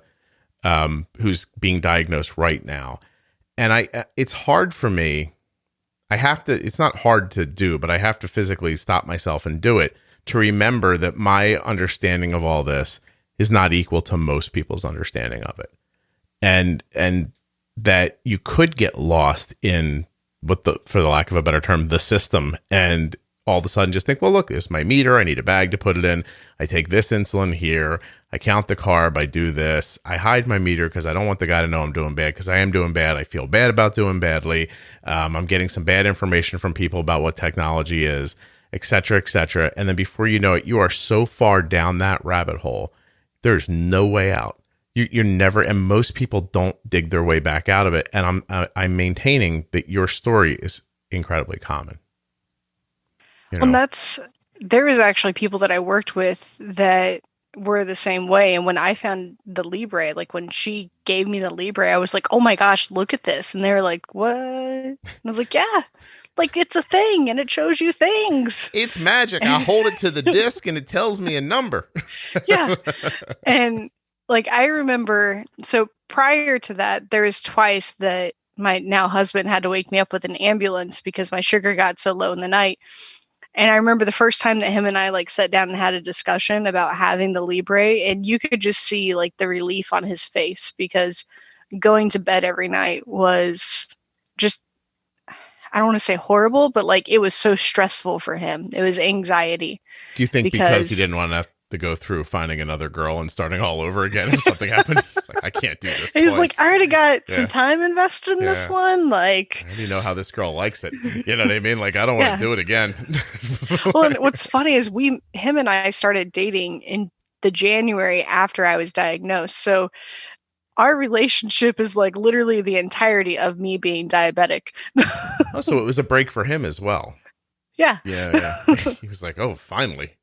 who's being diagnosed right now. And it's hard for me. It's not hard to do, but I have to physically stop myself and do it to remember that my understanding of all this is not equal to most people's understanding of it. And that you could get lost in for the lack of a better term, the system, and all of a sudden just think, well, look, this is my meter. I need a bag to put it in. I take this insulin here. I count the carb. I do this. I hide my meter because I don't want the guy to know I'm doing bad, because I am doing bad. I feel bad about doing badly. I'm getting some bad information from people about what technology is, et cetera, et cetera. And then before you know it, you are so far down that rabbit hole, there's no way out. You're never, and most people don't dig their way back out of it. And I'm maintaining that your story is incredibly common. And there was actually people that I worked with that were the same way. And when I found the Libre, when she gave me the Libre, I was like, oh my gosh, look at this. And they were like, what? And I was like, yeah, it's a thing and it shows you things. It's magic. I hold it to the disc and it tells me a number. Yeah. And I remember, so prior to that, there was twice that my now husband had to wake me up with an ambulance because my sugar got so low in the night. And I remember the first time that him and I sat down and had a discussion about having the Libre, and you could just see the relief on his face, because going to bed every night was just, I don't want to say horrible, but it was so stressful for him. It was anxiety. Do you think because he didn't want to have to go through finding another girl and starting all over again if something happened? He's like, I can't do this. He's like, I already got some time invested in this one. I already know how this girl likes it. You know what I mean? I don't want to do it again. Well, and what's funny is him and I started dating in the January after I was diagnosed. So our relationship is literally the entirety of me being diabetic. Oh, so it was a break for him as well. Yeah. Yeah. He was like, oh, finally.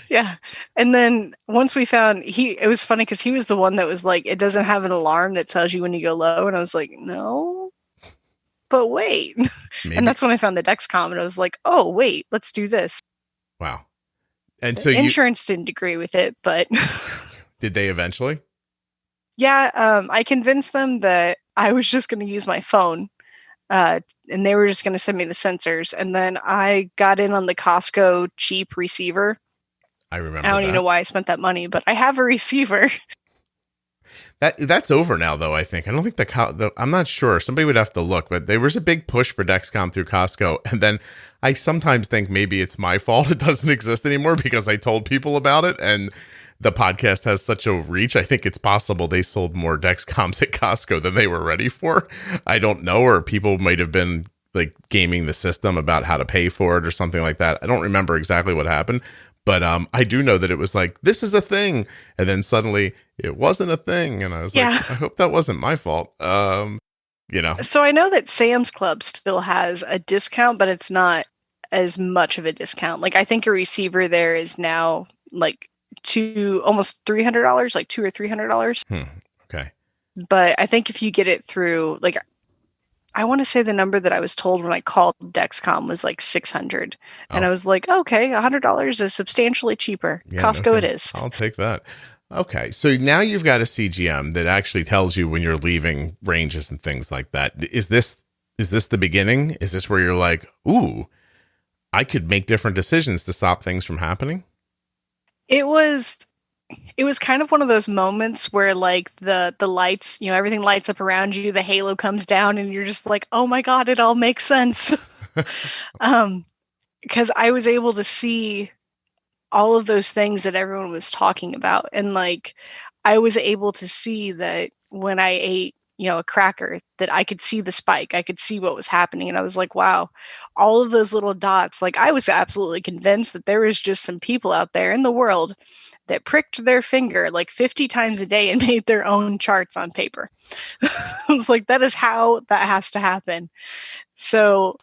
Yeah. And then once we found it was funny because he was the one that was like, it doesn't have an alarm that tells you when you go low. And I was like, no, but wait. Maybe. And that's when I found the Dexcom and I was like, oh, wait, let's do this. Wow. And so insurance didn't agree with it, but did they eventually? Yeah. I convinced them that I was just going to use my phone. and they were just going to send me the sensors. And then I got in on the Costco cheap receiver. I remember. I don't even know why I spent that money, but I have a receiver. That's over now, though. I think I don't think I'm not sure. Somebody would have to look, but there was a big push for Dexcom through Costco, and then I sometimes think maybe it's my fault it doesn't exist anymore because I told people about it, and the podcast has such a reach. I think it's possible they sold more Dexcoms at Costco than they were ready for. I don't know, or people might have been like gaming the system about how to pay for it or something like that. I don't remember exactly what happened, but I do know that it was like, this is a thing. And then suddenly it wasn't a thing. And I was like, I hope that wasn't my fault. So I know that Sam's Club still has a discount, but it's not as much of a discount. Like, I think a receiver there is now like almost $300, like $200 or $300. Okay. But I think if you get it through, like, I want to say the number that I was told when I called Dexcom was like $600. And I was like, okay, $100 is substantially cheaper. Yeah, Costco it is. I'll take that. Okay. So now you've got a CGM that actually tells you when you're leaving ranges and things like that. Is this the beginning? Is this where you're like, ooh, I could make different decisions to stop things from happening? It was kind of one of those moments where like the lights, everything lights up around you, the halo comes down and you're just like, oh my God, it all makes sense. Because I was able to see all of those things that everyone was talking about. And like, I was able to see that when I ate, a cracker, that I could see the spike. I could see what was happening. And I was like, wow, all of those little dots. Like, I was absolutely convinced that there was just some people out there in the world that pricked their finger like 50 times a day and made their own charts on paper. I was like, that is how that has to happen. So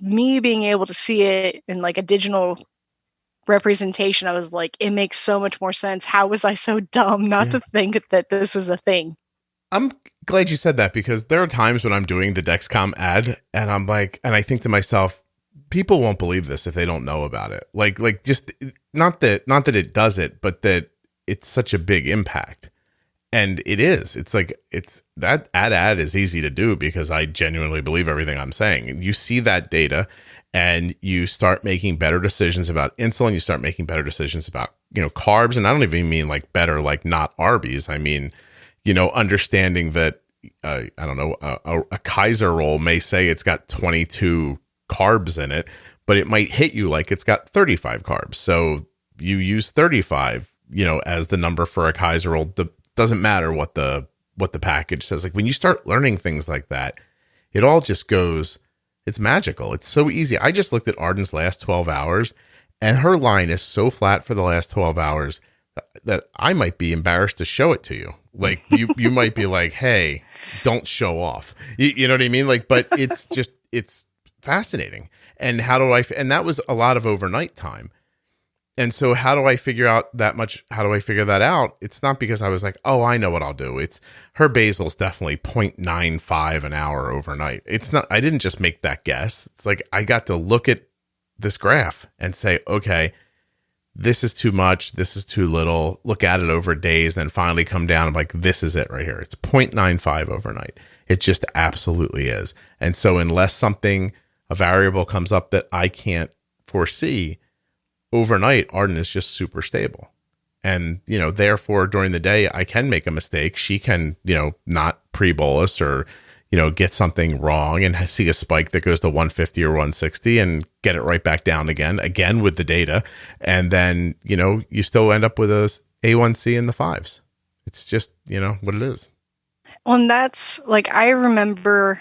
me being able to see it in like a digital representation, I was like, it makes so much more sense. How was I so dumb not to think that this was a thing? I'm glad you said that, because there are times when I'm doing the Dexcom ad and I'm like, and I think to myself, people won't believe this if they don't know about it. Like just not that it does it, but that it's such a big impact. And it is. It's like, it's that ad is easy to do because I genuinely believe everything I'm saying. You see that data and you start making better decisions about insulin. You start making better decisions about, carbs. And I don't even mean like better, like not Arby's. I mean, understanding that, I don't know, a Kaiser roll may say it's got 22 carbs in it, but it might hit you like it's got 35 carbs. So you use 35, as the number for a Kaiser roll. Doesn't matter what the package says. Like, when you start learning things like that, it all just goes, it's magical. It's so easy. I just looked at Arden's last 12 hours and her line is so flat for the last 12 hours that I might be embarrassed to show it to you. Like, you might be like, hey, don't show off. You know what I mean? Like, but it's fascinating. And and that was a lot of overnight time. And so how do I figure that out? It's not because I was like, oh, I know what I'll do. It's her basal's definitely 0.95 an hour overnight. It's not, I didn't just make that guess. It's like, I got to look at this graph and say, okay, this is too much. This is too little. Look at it over days, then finally come down. I'm like, this is it right here. It's 0.95 overnight. It just absolutely is. And so unless a variable comes up that I can't foresee, overnight, Arden is just super stable. And, therefore during the day, I can make a mistake. She can, not pre-bolus or, get something wrong and see a spike that goes to 150 or 160 and get it right back down again with the data. And then, you still end up with a A1C in the fives. It's just, what it is. Well, and that's like, I remember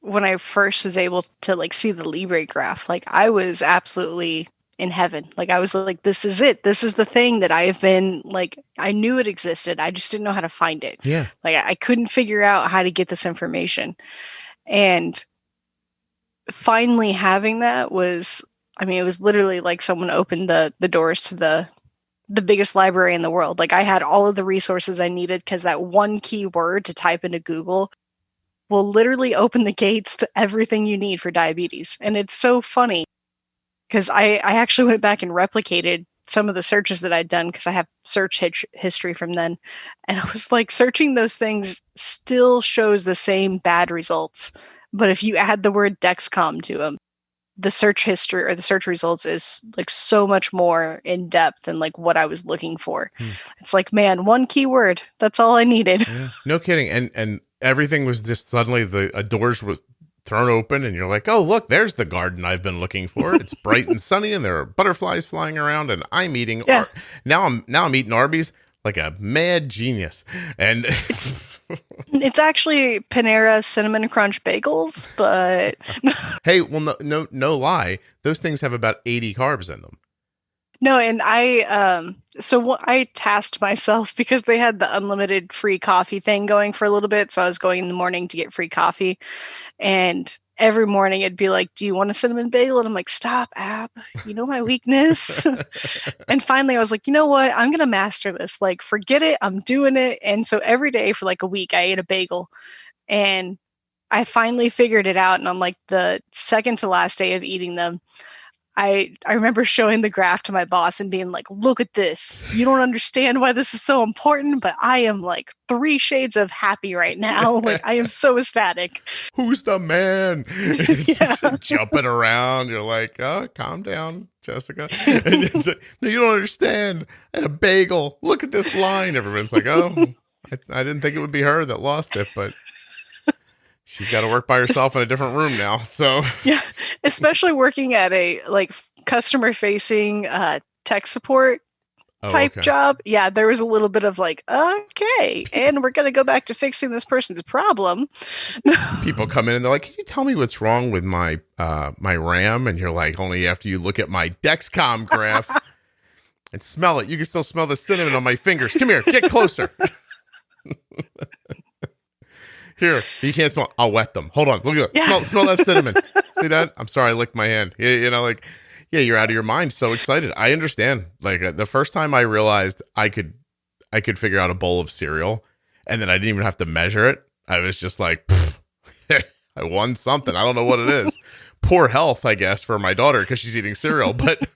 when I first was able to like see the Libre graph, like I was absolutely in heaven. Like, I was like, this is it. This is the thing that I have been like, I knew it existed. I just didn't know how to find it. Yeah. Like, I couldn't figure out how to get this information. And finally having that was, it was literally like someone opened the doors to the biggest library in the world. Like, I had all of the resources I needed because that one keyword to type into Google will literally open the gates to everything you need for diabetes. And it's so funny, because I actually went back and replicated some of the searches that I'd done because I have search history from then. And I was like, searching those things still shows the same bad results. But if you add the word Dexcom to them, the search history or the search results is like so much more in depth than like what I was looking for. It's like, man, one keyword. That's all I needed. Yeah. No kidding. And everything was just suddenly the doors was thrown open and you're like, oh, look, there's the garden I've been looking for. It's bright and sunny and there are butterflies flying around and I'm eating. Yeah. Now I'm eating Arby's like a mad genius. And it's actually Panera Cinnamon Crunch Bagels, but hey, well, no lie. Those things have about 80 carbs in them. No, and I tasked myself because they had the unlimited free coffee thing going for a little bit. So I was going in the morning to get free coffee, and every morning it'd be like, do you want a cinnamon bagel? And I'm like, stop, app, you know my weakness. And finally I was like, you know what? I'm going to master this. Like, forget it. I'm doing it. And so every day for like a week, I ate a bagel, and I finally figured it out. And on like the second to last day of eating them, I remember showing the graph to my boss and being like, look at this. You don't understand why this is so important, but I am like 3 shades of happy right now. Like, I am so ecstatic. Who's the man? Yeah. Jumping around. You're like, oh, calm down, Jessica. And it's like, no, you don't understand. I had a bagel. Look at this line. Everyone's like, oh, I didn't think it would be her that lost it, but she's got to work by herself in a different room now. So yeah, especially working at a like customer facing tech support type job. Yeah, there was a little bit of like, okay, and we're going to go back to fixing this person's problem. People come in and they're like, can you tell me what's wrong with my my RAM? And you're like, only after you look at my Dexcom graph and smell it. You can still smell the cinnamon on my fingers. Come here, get closer. Here, you can't smell. I'll wet them. Hold on. Look at that. Yeah. Smell that cinnamon. See that? I'm sorry, I licked my hand. You know, like, yeah, you're out of your mind. So excited. I understand. Like the first time I realized I could figure out a bowl of cereal, and then I didn't even have to measure it. I was just like, I won something. I don't know what it is. Poor health, I guess, for my daughter because she's eating cereal. But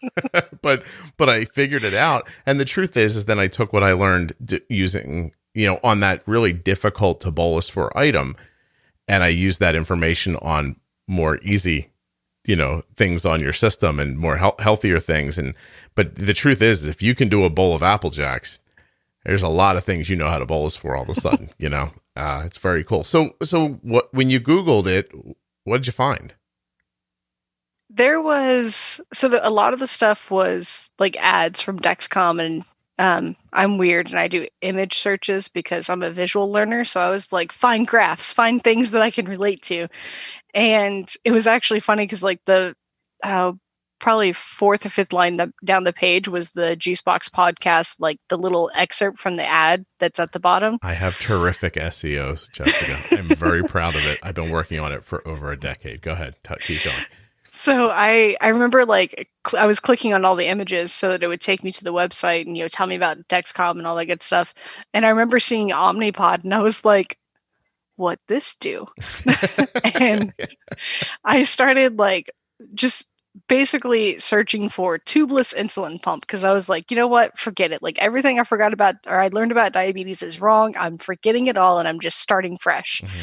but I figured it out. And the truth is then I took what I learned using, you know, on that really difficult to bolus for item, and I use that information on more easy, you know, things on your system and more healthier things. But the truth is, if you can do a bowl of Apple Jacks, there's a lot of things you know how to bolus for all of a sudden. You know, it's very cool. So what when you Googled it, what did you find? There was a lot of the stuff was like ads from Dexcom, and I'm weird and I do image searches because I'm a visual learner. So I was like, find graphs, find things that I can relate to. And it was actually funny because like the probably 4th or 5th line down the page was the Juicebox Podcast, like the little excerpt from the ad that's at the bottom. I have terrific SEOs, Jessica. I'm very proud of it. I've been working on it for over a decade. Go ahead. Keep going. So I remember like I was clicking on all the images so that it would take me to the website and, you know, tell me about Dexcom and all that good stuff. And I remember seeing Omnipod and I was like, what this do? And I started like just basically searching for tubeless insulin pump because I was like, you know what? Forget it. Like everything I forgot about or I learned about diabetes is wrong. I'm forgetting it all and I'm just starting fresh. Mm-hmm.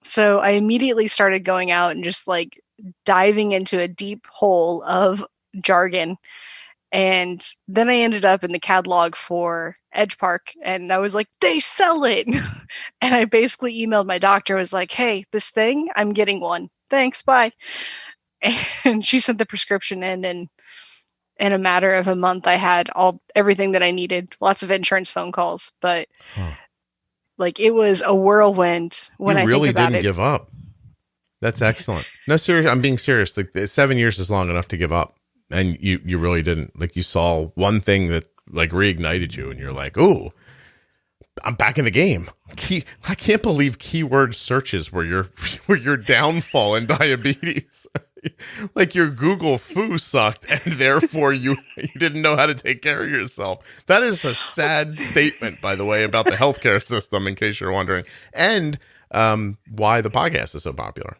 So I immediately started going out and just like diving into a deep hole of jargon. And then I ended up in the catalog for Edge Park and I was like, they sell it. And I basically emailed my doctor, was like, hey, this thing, I'm getting one. Thanks, bye. And she sent the prescription in, and in a matter of a month, I had everything that I needed, lots of insurance phone calls, but like it was a whirlwind when I really think about it. Didn't give up. That's excellent. No, seriously, I'm being serious. Like 7 years is long enough to give up. And you really didn't. Like you saw one thing that like reignited you and you're like, oh, I'm back in the game. I can't believe keyword searches were your downfall in diabetes. Like your Google foo sucked and therefore you didn't know how to take care of yourself. That is a sad statement, by the way, about the healthcare system, in case you're wondering. And why the podcast is so popular.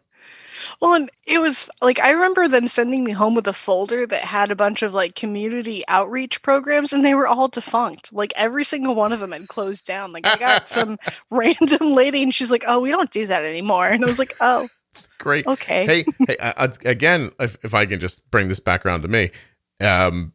Well, and it was like, I remember them sending me home with a folder that had a bunch of like community outreach programs and they were all defunct. Like every single one of them had closed down. Like I got some random lady and she's like, oh, we don't do that anymore. And I was like, oh, Great. Okay. Hey, again, if I can just bring this back around to me, and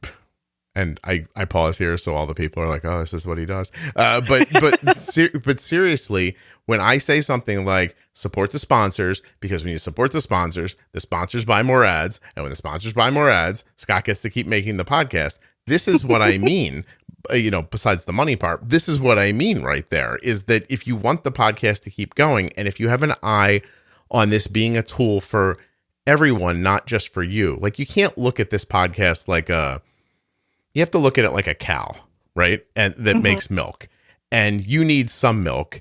I pause here so all the people are like, oh, this is what he does. But seriously, when I say something like support the sponsors, because when you support the sponsors buy more ads, and when the sponsors buy more ads, Scott gets to keep making the podcast. This is what I mean. Besides the money part, this is what I mean right there, is that if you want the podcast to keep going, and if you have an eye on this being a tool for everyone, not just for you, like you can't look at this podcast like you have to look at it like a cow, right? And that makes milk, and you need some milk,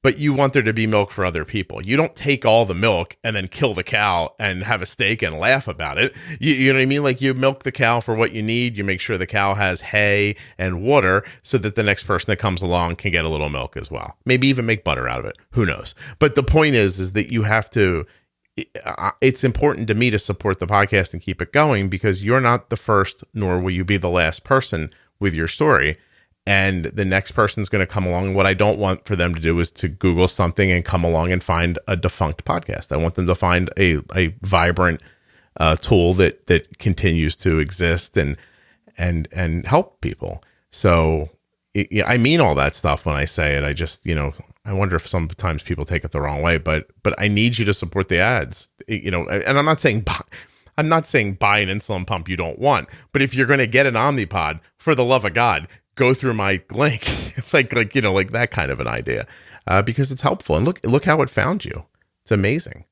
but you want there to be milk for other people. You don't take all the milk and then kill the cow and have a steak and laugh about it. You know what I mean? Like you milk the cow for what you need. You make sure the cow has hay and water so that the next person that comes along can get a little milk as well. Maybe even make butter out of it. Who knows? But the point is that you have to, it's important to me to support the podcast and keep it going, because you're not the first, nor will you be the last person with your story. And the next person's going to come along. What I don't want for them to do is to Google something and come along and find a defunct podcast. I want them to find a vibrant tool that continues to exist and help people. So I mean all that stuff when I say it. I just, I wonder if sometimes people take it the wrong way, but I need you to support the ads, and I'm not saying buy an insulin pump you don't want, but if you're going to get an Omnipod, for the love of God, go through my link, like that kind of an idea, because it's helpful. And look how it found you. It's amazing.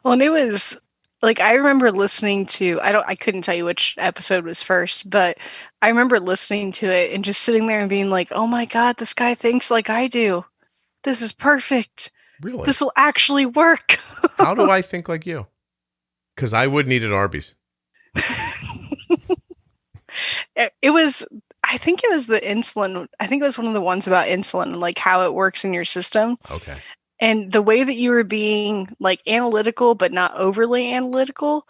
Well, and it was like, I remember listening to, I couldn't tell you which episode was first, but I remember listening to it and just sitting there and being like, oh my God, this guy thinks like I do. This is perfect. Really? This will actually work. How do I think like you? Because I would need at Arby's. I think it was the insulin. I think it was one of the ones about insulin and like how it works in your system. Okay. And the way that you were being like analytical, but not overly analytical.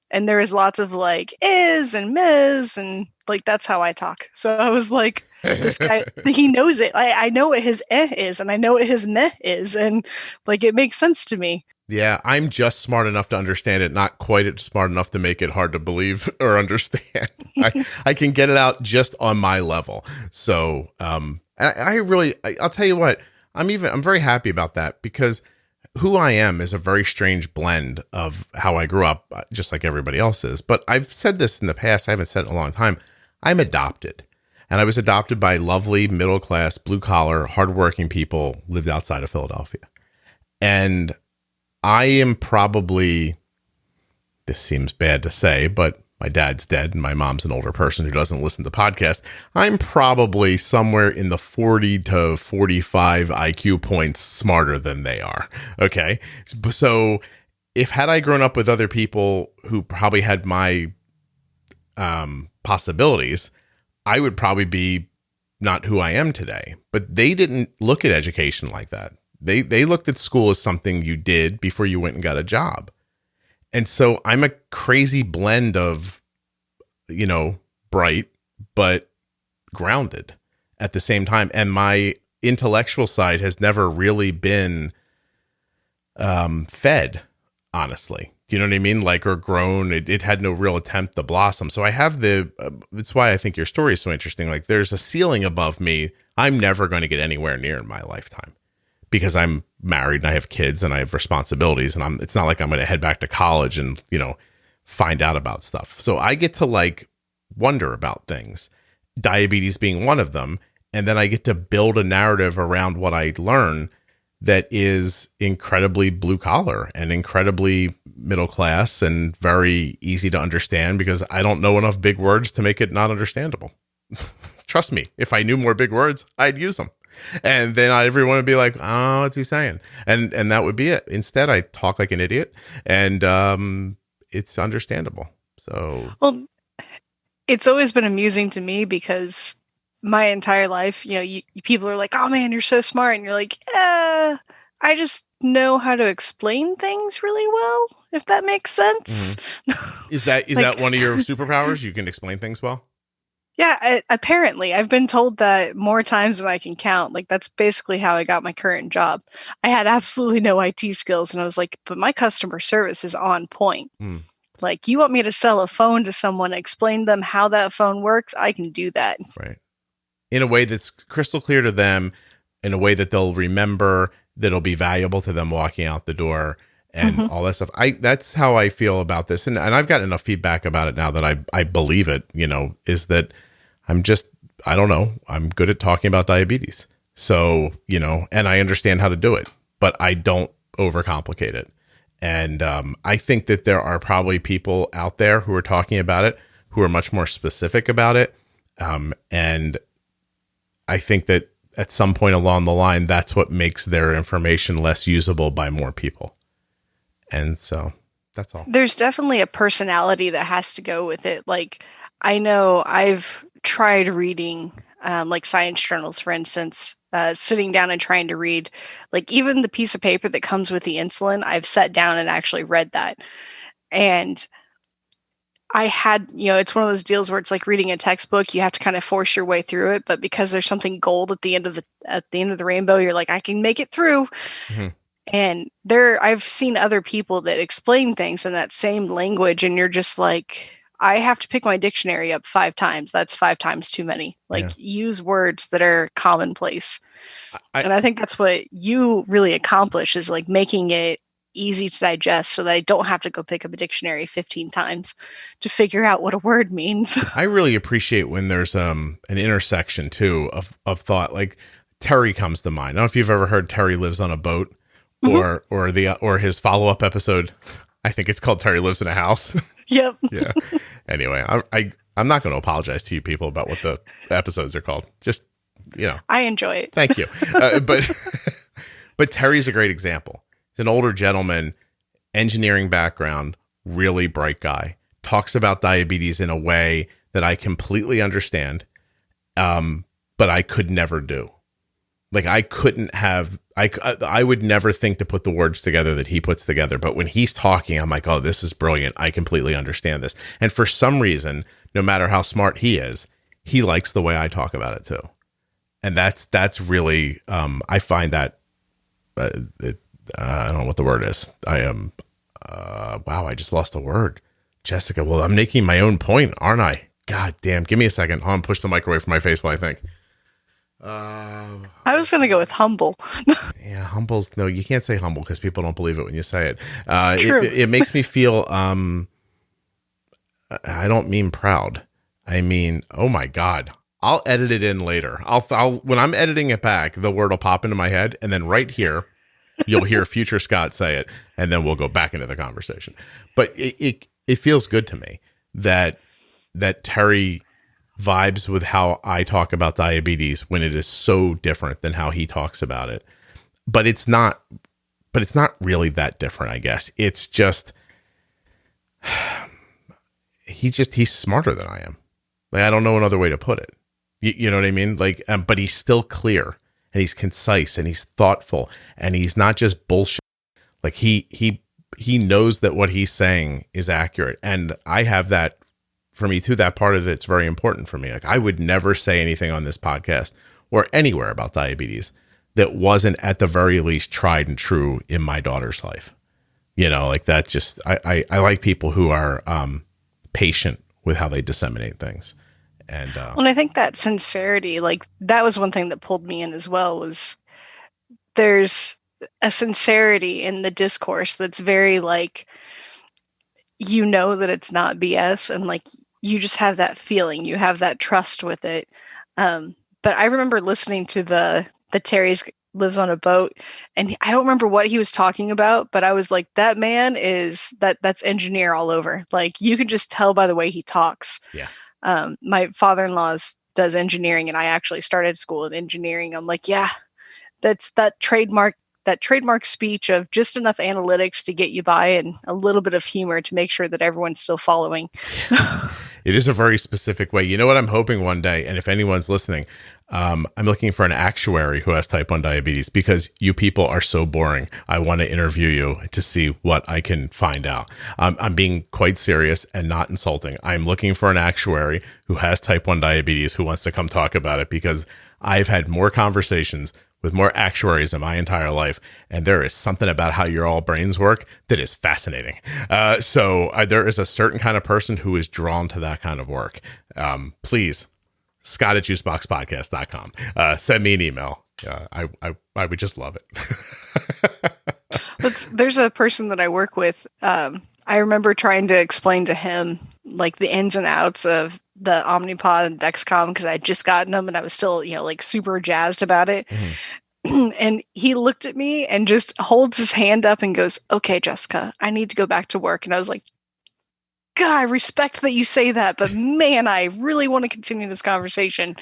And there was lots of like is and ms, and like that's how I talk. So I was like, this guy, he knows it. I know what his is, and I know what his meh is, and like it makes sense to me. Yeah, I'm just smart enough to understand it, not quite smart enough to make it hard to believe or understand. I can get it out just on my level. So I'll tell you what, I'm very happy about that, because who I am is a very strange blend of how I grew up, just like everybody else is. But I've said this in the past, I haven't said it in a long time. I'm adopted. And I was adopted by lovely, middle-class, blue-collar, hardworking people lived outside of Philadelphia. And I am probably, this seems bad to say, but my dad's dead and my mom's an older person who doesn't listen to podcasts. I'm probably somewhere in the 40 to 45 IQ points smarter than they are. Okay. So had I grown up with other people who probably had my possibilities, I would probably be not who I am today. But they didn't look at education like that. They looked at school as something you did before you went and got a job. And so I'm a crazy blend of, bright, but grounded at the same time. And my intellectual side has never really been fed, honestly. Do you know what I mean? Like, or grown. It had no real attempt to blossom. So I have that's why I think your story is so interesting. Like, there's a ceiling above me I'm never going to get anywhere near in my lifetime, because I'm married and I have kids and I have responsibilities, and it's not like I'm going to head back to college and, find out about stuff. So I get to like wonder about things, diabetes being one of them. And then I get to build a narrative around what I learn that is incredibly blue collar and incredibly middle class and very easy to understand, because I don't know enough big words to make it not understandable. Trust me, if I knew more big words, I'd use them. And then everyone would be like, oh, what's he saying? And that would be it. Instead, I talk like an idiot, and it's understandable. So, well, it's always been amusing to me, because my entire life, people are like, oh man, you're so smart. And you're like, I just know how to explain things really well, if that makes sense. Mm-hmm. Is that one of your superpowers? You can explain things well? Yeah, apparently. I've been told that more times than I can count. Like, that's basically how I got my current job. I had absolutely no IT skills, and I was like, but my customer service is on point. Like, you want me to sell a phone to someone, explain to them how that phone works? I can do that. Right. In a way that's crystal clear to them, in a way that they'll remember, that'll be valuable to them walking out the door and all that stuff. That's how I feel about this. And I've gotten enough feedback about it now that I believe it, is that I don't know, I'm good at talking about diabetes. So, and I understand how to do it, but I don't overcomplicate it. And I think that there are probably people out there who are talking about it, who are much more specific about it. And I think that at some point along the line, that's what makes their information less usable by more people. And so that's all. There's definitely a personality that has to go with it. Like, I know I've tried reading like science journals, for instance, sitting down and trying to read, like, even the piece of paper that comes with the insulin, I've sat down and actually read that. And I had, it's one of those deals where it's like reading a textbook. You have to kind of force your way through it, but because there's something gold at the end of the rainbow, you're like, I can make it through. And I've seen other people that explain things in that same language, and you're just like, I have to pick my dictionary up 5 times. That's 5 times too many. Like, use words that are commonplace. And I think that's what you really accomplish, is like making it easy to digest so that I don't have to go pick up a dictionary 15 times to figure out what a word means. I really appreciate when there's an intersection too of thought. Like, Terry comes to mind. I don't know if you've ever heard Terry Lives on a Boat, or his follow-up episode. I think it's called Terry Lives in a House. Yep. Yeah. Anyway, I'm not going to apologize to you people about what the episodes are called. Just, I enjoy it. Thank you. But Terry's a great example. He's an older gentleman, engineering background, really bright guy, talks about diabetes in a way that I completely understand, but I could never do. Like, I would never think to put the words together that he puts together. But when he's talking, I'm like, oh, this is brilliant. I completely understand this. And for some reason, no matter how smart he is, he likes the way I talk about it too. And that's really, I find that, I don't know what the word is. I am, wow, I just lost a word. Jessica, well, I'm making my own point, aren't I? God damn, give me a second. Hold on, push the mic away from my face while I think. I was going to go with humble. Yeah, humble's, no, you can't say humble because people don't believe it when you say it. It makes me feel, I don't mean proud. I mean, oh my God, I'll edit it in later. I'll when I'm editing it back, the word will pop into my head, and then right here, you'll hear future Scott say it, and then we'll go back into the conversation. But it feels good to me that Terry vibes with how I talk about diabetes when it is so different than how he talks about it. But it's not really that different, I guess. It's just he's smarter than I am. Like, I don't know another way to put it. You know what I mean? Like, but he's still clear, and he's concise, and he's thoughtful, and he's not just bullshit. Like, he knows that what he's saying is accurate. And I have that for me too. That part of it's very important for me. Like, I would never say anything on this podcast or anywhere about diabetes that wasn't at the very least tried and true in my daughter's life. Like, that just, I like people who are patient with how they disseminate things. And I think that sincerity, like, that was one thing that pulled me in as well, was there's a sincerity in the discourse that's very, like, that it's not BS, and like, you just have that feeling, you have that trust with it. But I remember listening to the Terry's Lives on a Boat, and I don't remember what he was talking about, but I was like, that man that's engineer all over. Like, you can just tell by the way he talks. Yeah. My father-in-law does engineering, and I actually started school in engineering. I'm like, yeah, that's that trademark that trademark speech of just enough analytics to get you by and a little bit of humor to make sure that everyone's still following. It is a very specific way. You know what I'm hoping one day, and if anyone's listening, I'm looking for an actuary who has type 1 diabetes, because you people are so boring. I want to interview you to see what I can find out. I'm being quite serious and not insulting. I'm looking for an actuary who has type 1 diabetes who wants to come talk about it, because I've had more conversations with more actuaries in my entire life, and there is something about how your all brains work that is fascinating. So there is a certain kind of person who is drawn to that kind of work. Please, Scott at juiceboxpodcast.com. Send me an email. I would just love it. There's a person that I work with. I remember trying to explain to him like the ins and outs of the Omnipod and Dexcom, because I had just gotten them and I was still, like super jazzed about it. Mm-hmm. And he looked at me and just holds his hand up and goes, "Okay, Jessica, I need to go back to work." And I was like, God, I respect that you say that, but man, I really want to continue this conversation.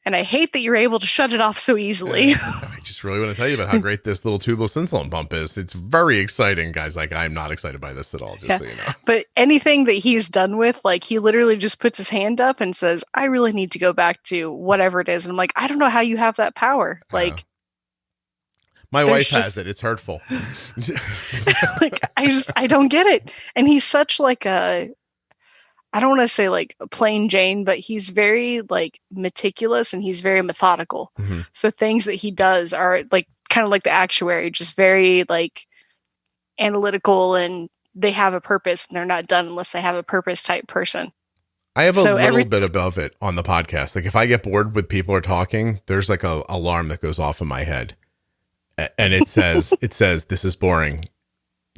And I hate that you're able to shut it off so easily. I just really want to tell you about how great this little tubeless insulin pump is. It's very exciting, guys. Like, I'm not excited by this at all, just so you know. But anything that he's done with, like, he literally just puts his hand up and says, "I really need to go back to whatever it is." And I'm like, I don't know how you have that power. Like, my wife has it. It's hurtful. Like, I don't get it. And he's such like I don't want to say like plain Jane, but he's very like meticulous and he's very methodical. Mm-hmm. So things that he does are like kind of like the actuary, just very like analytical, and they have a purpose, and they're not done unless they have a purpose type person. I have a little bit above it on the podcast. Like, if I get bored with people are talking, there's like a alarm that goes off in my head, and it says, "This is boring.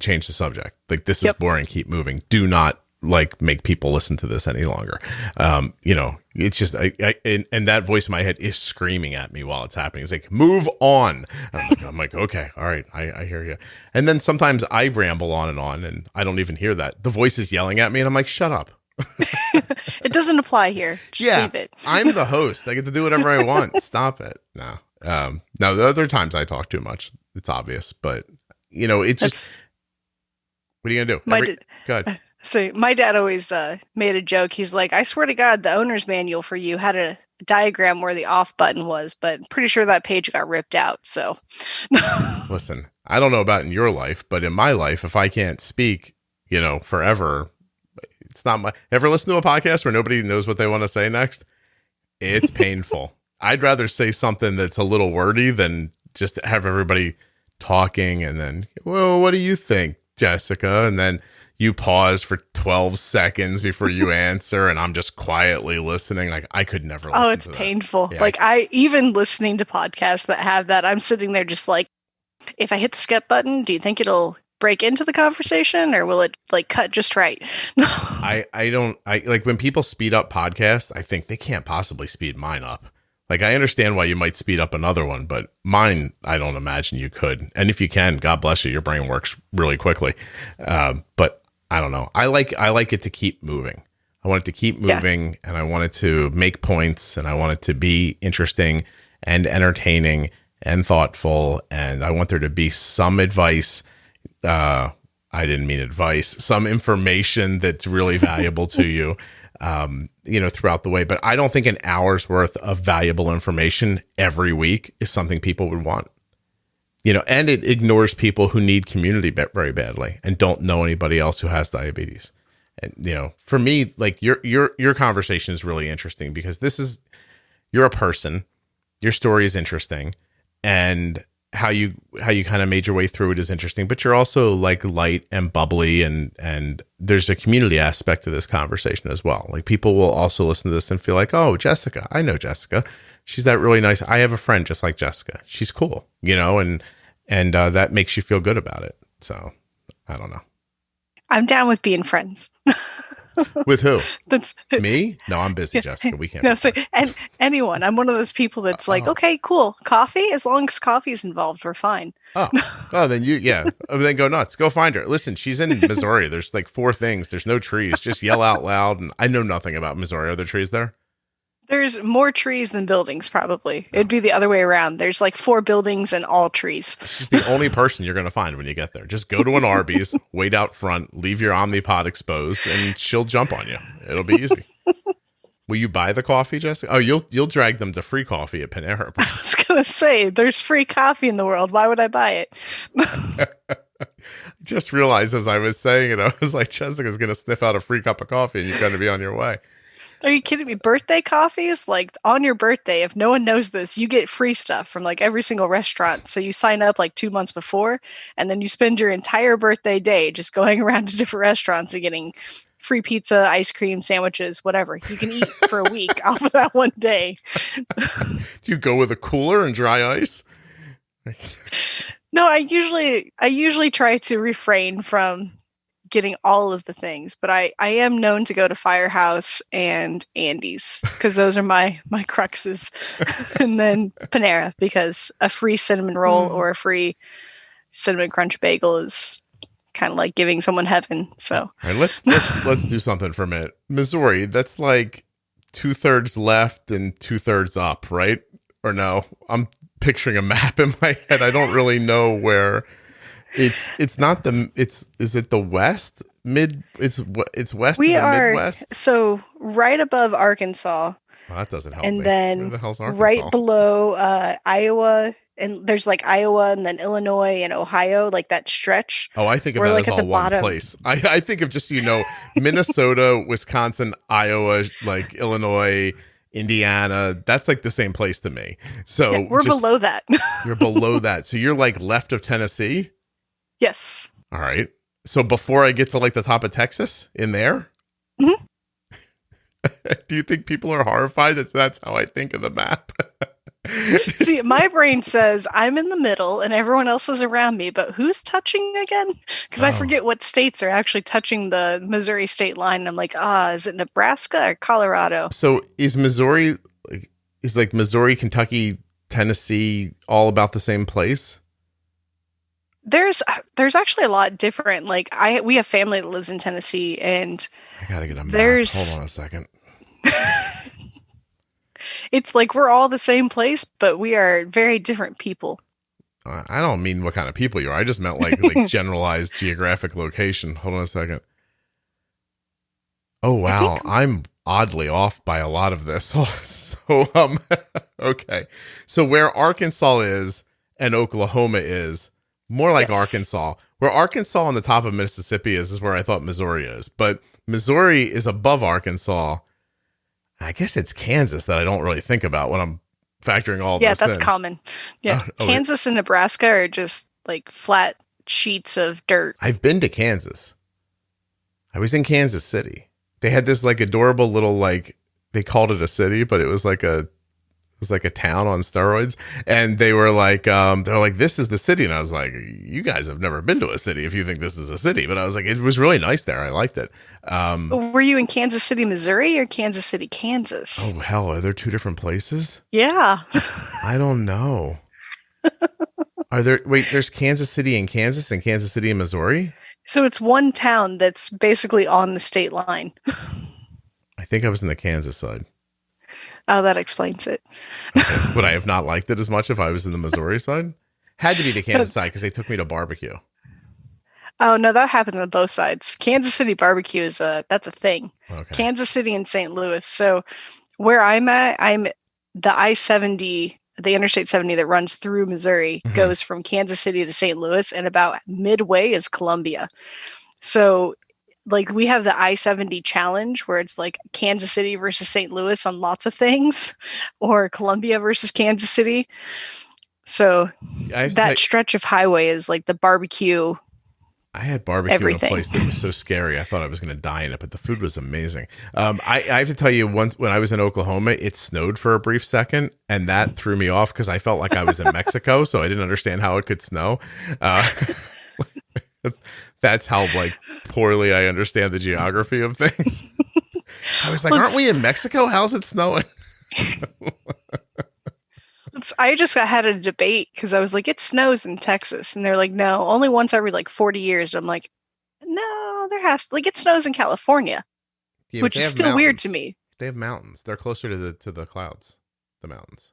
Change the subject." Like, this is boring. Keep moving. Do not like make people listen to this any longer. It's just, and that voice in my head is screaming at me while it's happening. It's like, "Move on." I'm like, okay, all right. I hear you. And then sometimes I ramble on, and I don't even hear that. The voice is yelling at me and I'm like, shut up. It doesn't apply here. Just leave it. I'm the host. I get to do whatever I want. Stop it. No. No, the other times I talk too much. It's obvious, but it's just, what are you going to do? Go ahead. So my dad always made a joke. He's like, "I swear to God, the owner's manual for you had a diagram where the off button was, but I'm pretty sure that page got ripped out." So listen, I don't know about in your life, but in my life, if I can't speak, forever, it's not my, ever listen to a podcast where nobody knows what they want to say next? It's painful. I'd rather say something that's a little wordy than just have everybody talking and then, "Well, what do you think, Jessica?" And then you pause for 12 seconds before you answer, and I'm just quietly listening. Like, I could never listen to that. Oh, it's painful. Yeah, like, I even listening to podcasts that have that, I'm sitting there just like, if I hit the skip button, do you think it'll break into the conversation, or will it like cut just right? I like when people speed up podcasts, I think they can't possibly speed mine up. Like, I understand why you might speed up another one, but mine, I don't imagine you could. And if you can, God bless you, your brain works really quickly. But I don't know. I like it to keep moving. I want it to keep moving, and I want it to make points, and I want it to be interesting and entertaining and thoughtful. And I want there to be some advice. I didn't mean advice, some information that's really valuable to you, throughout the way. But I don't think an hour's worth of valuable information every week is something people would want. And it ignores people who need community very badly and don't know anybody else who has diabetes. And, for me, like your conversation is really interesting because you're a person, your story is interesting, and how you kind of made your way through it is interesting, but you're also like light and bubbly, and there's a community aspect to this conversation as well. Like, people will also listen to this and feel like, "Oh, Jessica, I know Jessica. She's that really nice. I have a friend just like Jessica. She's cool," and that makes you feel good about it. So I don't know. I'm down with being friends. With who? That's me? No, I'm busy, Jessica. We can't. No, so and anyone. I'm one of those people that's like, okay, cool. Coffee, as long as coffee is involved, we're fine. Oh, then then go nuts. Go find her. Listen, she's in Missouri. There's like 4 things. There's no trees. Just yell out loud. And I know nothing about Missouri. Are there trees there? There's more trees than buildings, probably. It'd be the other way around. There's like 4 buildings and all trees. She's the only person you're going to find when you get there. Just go to an Arby's, wait out front, leave your Omnipod exposed, and she'll jump on you. It'll be easy. Will you buy the coffee, Jessica? Oh, you'll drag them to free coffee at Panera. I was going to say, there's free coffee in the world. Why would I buy it? Just realized as I was saying it, I was like, Jessica's going to sniff out a free cup of coffee and you're going to be on your way. Are you kidding me? Birthday coffees? Like on your birthday, if no one knows this, you get free stuff from like every single restaurant. So you sign up like 2 months before, and then you spend your entire birthday day just going around to different restaurants and getting free pizza, ice cream, sandwiches, whatever. You can eat for a week off of that one day. Do you go with a cooler and dry ice? No, I usually try to refrain from getting all of the things, but I am known to go to Firehouse and Andy's because those are my cruxes. And then Panera, because a free cinnamon roll or a free cinnamon crunch bagel is kind of like giving someone heaven. So all right, let's do something for a minute. Missouri, that's like 2/3 left and 2/3 up, right? Or no? I'm picturing a map in my head. I don't really know where. It's not is it the west mid? It's west of the Midwest. So right above Arkansas. Well, that doesn't help. And me. then Where the hell's Arkansas? Right below Iowa, and there's like Iowa and then Illinois and Ohio, like that stretch. Oh, I think of that as all one place. I think of just Minnesota, Wisconsin, Iowa, like Illinois, Indiana. That's like the same place to me. So yeah, we're below that. You're below that. So you're like left of Tennessee. Yes. All right. So before I get to like the top of Texas in there, mm-hmm. Do you think people are horrified that that's how I think of the map? See, my brain says I'm in the middle and everyone else is around me, but who's touching again? Because I forget what states are actually touching the Missouri state line. And I'm like, is it Nebraska or Colorado? So is Missouri, like Missouri, Kentucky, Tennessee all about the same place? There's actually a lot different. Like we have family that lives in Tennessee, and I gotta get a map. Hold on a second. It's like we're all the same place, but we are very different people. I don't mean what kind of people you are. I just meant like generalized geographic location. Hold on a second. Oh wow, I'm oddly off by a lot of this. So okay. So where Arkansas is and Oklahoma is. More like yes. Arkansas. Where Arkansas on the top of Mississippi is where I thought Missouri is. But Missouri is above Arkansas. I guess it's Kansas that I don't really think about when I'm factoring all this in. Yeah, that's common. Yeah, Kansas and Nebraska are just like flat sheets of dirt. I've been to Kansas. I was in Kansas City. They had this like adorable little like, they called it a city, but it was like a town on steroids, and they were like, this is the city, and I was like, you guys have never been to a city if you think this is a city, but I was like, it was really nice there. I liked it. Were you in Kansas City, Missouri, or Kansas City, Kansas? Oh hell, are there two different places? Yeah. I don't know. There's Kansas City in Kansas and Kansas City in Missouri? So it's one town that's basically on the state line. I think I was in the Kansas side. Oh, that explains it. Okay. Would I have not liked it as much if I was in the Missouri side? Had to be the Kansas side because they took me to barbecue. Oh, no, that happens on both sides. Kansas City barbecue that's a thing. Okay. Kansas City and St. Louis. So where I'm at, I'm the I-70, the Interstate 70 that runs through Missouri, goes from Kansas City to St. Louis, and about midway is Columbia. So like we have the I-70 challenge where it's like Kansas City versus St. Louis on lots of things, or Columbia versus Kansas City. So that stretch of highway is like the barbecue. I had barbecue in a place that was so scary. I thought I was going to die in it, but the food was amazing. I have to tell you, once when I was in Oklahoma, it snowed for a brief second, and that threw me off because I felt like I was in Mexico, so I didn't understand how it could snow. That's how like poorly I understand the geography of things. I was like, aren't we in Mexico? How's it snowing? I just had a debate because I was like, it snows in Texas. And they're like, no, only once every like 40 years. I'm like, no, it snows in California, which is still weird to me. They have mountains. They're closer to the clouds, the mountains.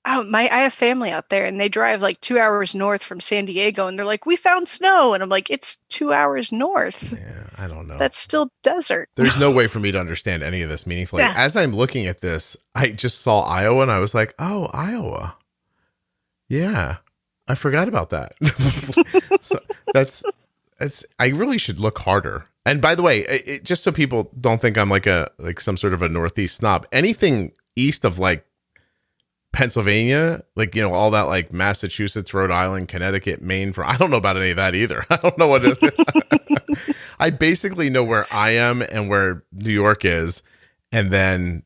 Oh, I have family out there, and they drive like 2 hours north from San Diego, and they're like, "We found snow," and I'm like, "It's 2 hours north. Yeah, I don't know. That's still desert." There's no way for me to understand any of this meaningfully. Yeah. As I'm looking at this, I just saw Iowa, and I was like, "Oh, Iowa. Yeah, I forgot about that." So that's I really should look harder. And by the way, just so people don't think I'm like some sort of a Northeast snob, anything east of like Pennsylvania, like, you know, all that like Massachusetts, Rhode Island, Connecticut, Maine, I don't know about any of that either. I don't know what it is. I basically know where I am and where New York is. And then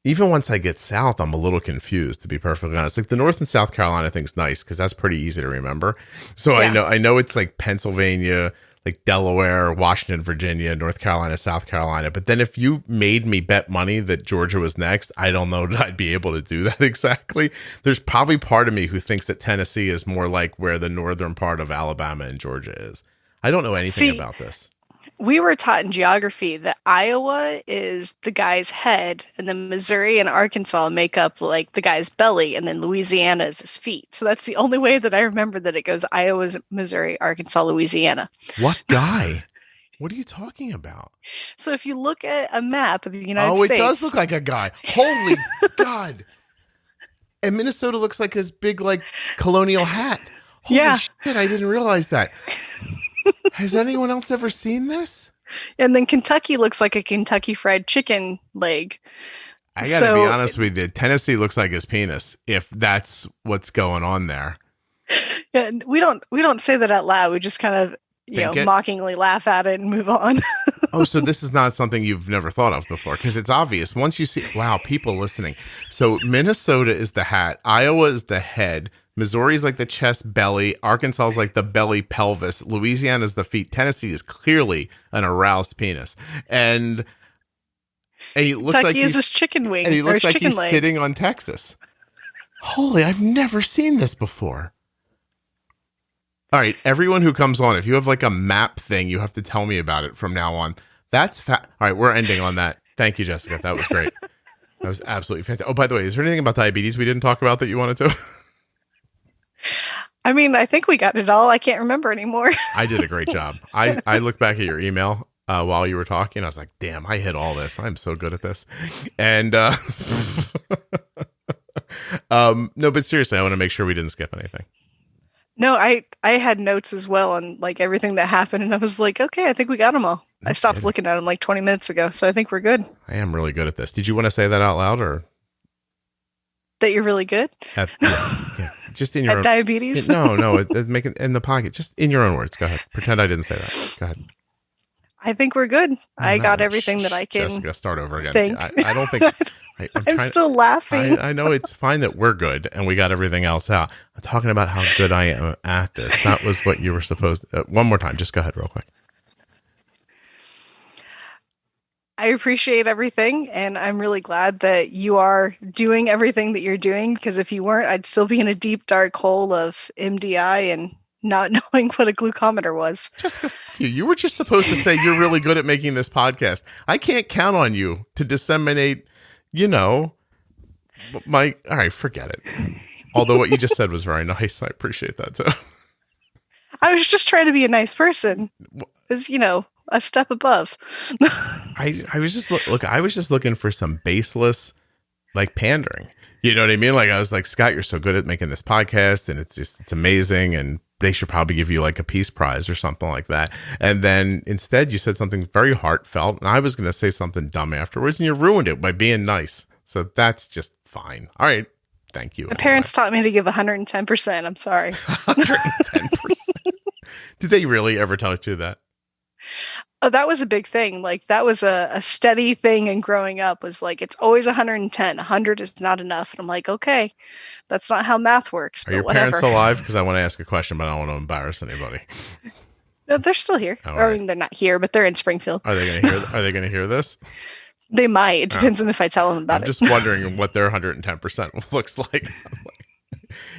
even once I get south, I'm a little confused, to be perfectly honest. Like the North and South Carolina thing's nice because that's pretty easy to remember. So yeah. I know it's like Pennsylvania, like Delaware, Washington, Virginia, North Carolina, South Carolina. But then if you made me bet money that Georgia was next, I don't know that I'd be able to do that exactly. There's probably part of me who thinks that Tennessee is more like where the northern part of Alabama and Georgia is. I don't know anything about this. We were taught in geography that Iowa is the guy's head, and then Missouri and Arkansas make up like the guy's belly, and then Louisiana is his feet. So that's the only way that I remember that it goes Iowa, Missouri, Arkansas, Louisiana. What guy? What are you talking about? So if you look at a map of the United States. Oh, it does look like a guy. Holy God. And Minnesota looks like his big like colonial hat. Holy shit, I didn't realize that. Has anyone else ever seen this? And then Kentucky looks like a Kentucky Fried Chicken leg. I gotta be honest with you. Tennessee looks like his penis, if that's what's going on there. Yeah, we don't say that out loud. We just kind of mockingly laugh at it and move on. Oh, so this is not something you've never thought of before, because it's obvious once you see. Wow, people listening. So Minnesota is the hat, Iowa is the head, Missouri's like the chest belly, Arkansas is like the belly pelvis, Louisiana is the feet, Tennessee is clearly an aroused penis, and he looks Kentucky like is his chicken wing, and he looks like he's leg. sitting on Texas. Holy, I've never seen this before. All right, everyone who comes on, if you have like a map thing, you have to tell me about it from now on. That's all right, we're ending on that. Thank you, Jessica. That was great. That was absolutely fantastic. Oh, by the way, is there anything about diabetes we didn't talk about that you wanted to? I mean, I think we got it all. I can't remember anymore. I did a great job. I looked back at your email while you were talking. I was like, damn, I hit all this. I'm so good at this. And no, but seriously, I want to make sure we didn't skip anything. No, I had notes as well on like everything that happened. And I was like, okay, I think we got them all. I stopped looking at them like 20 minutes ago. So I think we're good. I am really good at this. Did you want to say that out loud or? That you're really good? Yeah. Just in your own diabetes? No, make it in the pocket. Just in your own words. Go ahead. Pretend I didn't say that. Go ahead. I think we're good. I got everything that I can. Jessica, start over again. I don't think. I'm still laughing. I know it's fine that we're good and we got everything else out. I'm talking about how good I am at this. That was what you were supposed to. One more time. Just go ahead real quick. I appreciate everything, and I'm really glad that you are doing everything that you're doing, because if you weren't, I'd still be in a deep, dark hole of MDI and not knowing what a glucometer was. Jessica, you were just supposed to say you're really good at making this podcast. I can't count on you to disseminate, all right, forget it. Although what you just said was very nice. I appreciate that too. I was just trying to be a nice person. Because, a step above. I was just looking for some baseless like pandering. You know what I mean? Like I was like, Scott, you're so good at making this podcast and it's amazing and they should probably give you like a peace prize or something like that. And then instead you said something very heartfelt and I was going to say something dumb afterwards and you ruined it by being nice. So that's just fine. All right. Thank you. My parents taught me to give 110%. I'm sorry. 110%. Did they really ever tell you that? Oh, that was a big thing. Like that was a steady thing in growing up was like, it's always 110. 100 is not enough. And I'm like, okay, that's not how math works. Are your parents alive? Because I want to ask a question, but I don't want to embarrass anybody. No, they're still here. I mean, they're not here, but they're in Springfield. Are they going to hear this? They might. It depends on if I tell them about it. I'm just wondering what their 110% looks like.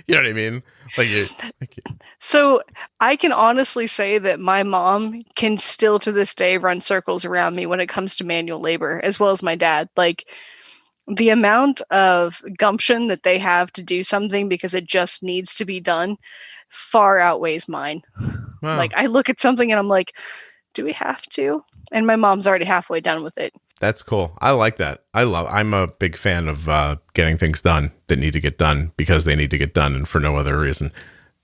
You know what I mean? Like, So I can honestly say that my mom can still to this day run circles around me when it comes to manual labor, as well as my dad. Like, the amount of gumption that they have to do something because it just needs to be done far outweighs mine. wow. Like, I look at something and I'm like, do we have to? And my mom's already halfway done with it. That's cool. I like that. I'm a big fan of getting things done that need to get done because they need to get done and for no other reason,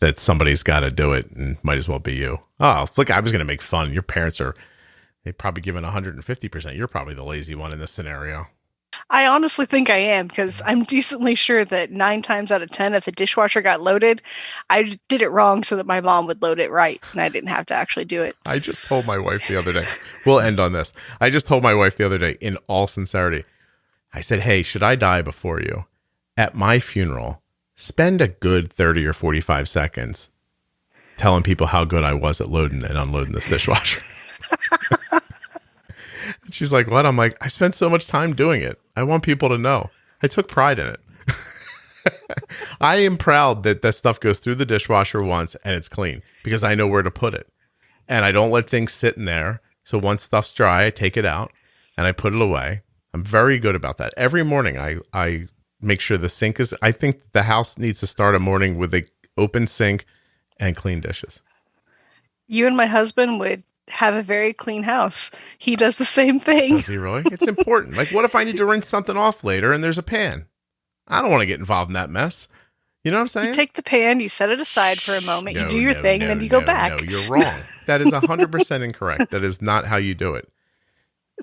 that somebody's got to do it, and might as well be you. Oh, look, I was going to make fun. Your parents they probably given 150%. You're probably the lazy one in this scenario. I honestly think I am, because I'm decently sure that 9 times out of 10, if the dishwasher got loaded, I did it wrong so that my mom would load it right, and I didn't have to actually do it. I just told my wife the other day, we'll end on this. I just told my wife the other day, in all sincerity, I said, hey, should I die before you? At my funeral, spend a good 30 or 45 seconds telling people how good I was at loading and unloading this dishwasher. She's like, what? I'm like, I spent so much time doing it. I want people to know. I took pride in it. I am proud that that stuff goes through the dishwasher once and it's clean because I know where to put it. And I don't let things sit in there. So once stuff's dry, I take it out and I put it away. I'm very good about that. Every morning, I make sure the sink is, I think the house needs to start a morning with an open sink and clean dishes. You and my husband would have a very clean house. He does the same thing. Does he really? It's important. Like, what if I need to rinse something off later and there's a pan? I don't want to get involved in that mess. You know what I'm saying? You take the pan, you set it aside for a moment, you do your thing, then you go back. No, you're wrong. That is 100% incorrect. That is not how you do it.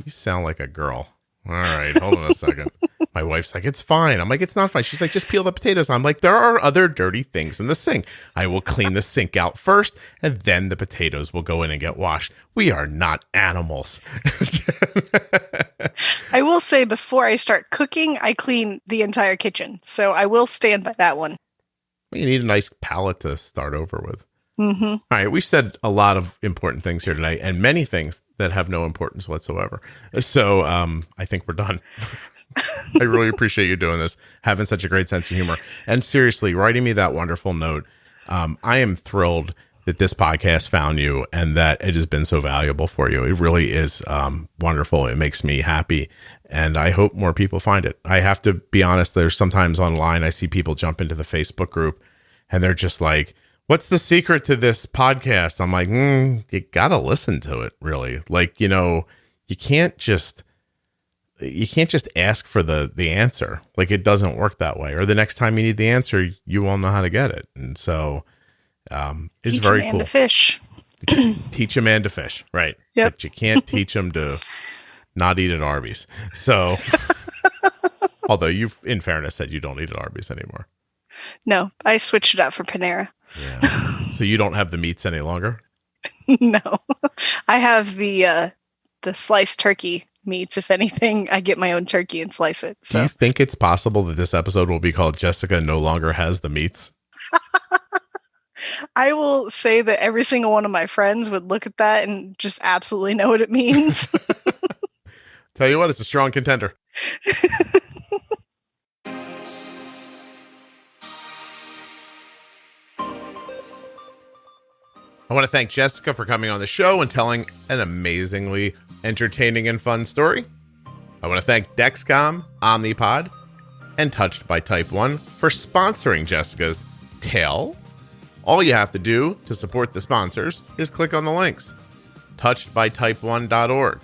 You sound like a girl. All right, hold on a second. My wife's like, it's fine. I'm like, it's not fine. She's like, just peel the potatoes. I'm like, there are other dirty things in the sink. I will clean the sink out first, and then the potatoes will go in and get washed. We are not animals. I will say, before I start cooking, I clean the entire kitchen. So I will stand by that one. You need a nice palette to start over with. Mm-hmm. All right, we've said a lot of important things here tonight, and many things that have no importance whatsoever. So I think we're done. I really appreciate you doing this, having such a great sense of humor, and seriously, writing me that wonderful note. I am thrilled that this podcast found you and that it has been so valuable for you. It really is wonderful. It makes me happy, and I hope more people find it. I have to be honest, there's sometimes online I see people jump into the Facebook group, and they're just like, what's the secret to this podcast? I'm like, you got to listen to it, really. Like, you know, you can't just ask for the answer. Like, it doesn't work that way. Or the next time you need the answer, you won't know how to get it. And so it's very cool. Teach a man to fish. Teach a man to fish, right? Yep. But you can't teach him to not eat at Arby's. So, although you've, in fairness, said you don't eat at Arby's anymore. No, I switched it out for Panera. Yeah. So you don't have the meats any longer? No, I have the sliced turkey meats. If anything, I get my own turkey and slice it. So. Do you think it's possible that this episode will be called Jessica No Longer Has the Meats? I will say that every single one of my friends would look at that and just absolutely know what it means. Tell you what, it's a strong contender. I want to thank Jessica for coming on the show and telling an amazingly entertaining and fun story. I want to thank Dexcom, Omnipod, and Touched by Type 1 for sponsoring Jessica's tale. All you have to do to support the sponsors is click on the links. touchedbytype1.org,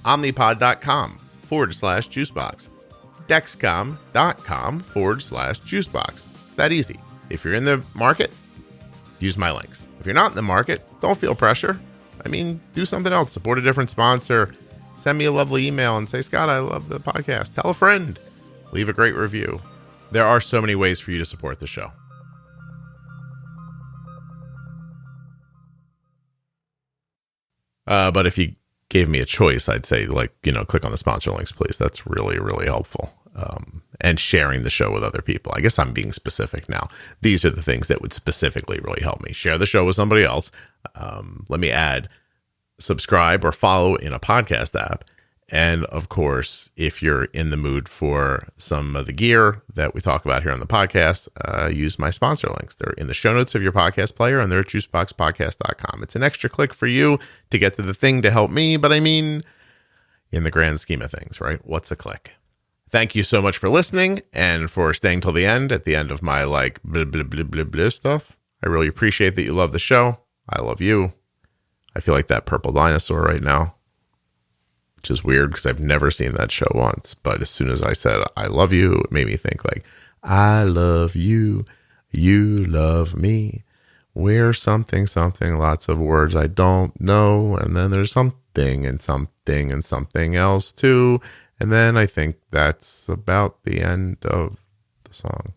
omnipod.com/juicebox, dexcom.com/juicebox. It's that easy. If you're in the market, use my links. If you're not in the market, don't feel pressure. I mean, do something else. Support a different sponsor. Send me a lovely email and say, Scott, I love the podcast. Tell a friend. Leave a great review. There are so many ways for you to support the show. But if you gave me a choice, I'd say, like, you know, click on the sponsor links, please. That's really, really helpful. And sharing the show with other people. I guess I'm being specific now. These are the things that would specifically really help me. Share the show with somebody else. Let me add, subscribe or follow in a podcast app And of course, if you're in the mood for some of the gear that we talk about here on the podcast, use my sponsor links. They're in the show notes of your podcast player, and they're at juiceboxpodcast.com. It's an extra click for you to get to the thing to help me, but I mean, in the grand scheme of things, right? What's a click? Thank you so much for listening and for staying till the end at the end of my like blah, blah, blah, blah, blah stuff. I really appreciate that you love the show. I love you. I feel like that purple dinosaur right now, which is weird because I've never seen that show once. But as soon as I said, I love you, it made me think like, I love you, you love me. We're something, lots of words I don't know. And then there's something and something and something else too. And then I think that's about the end of the song.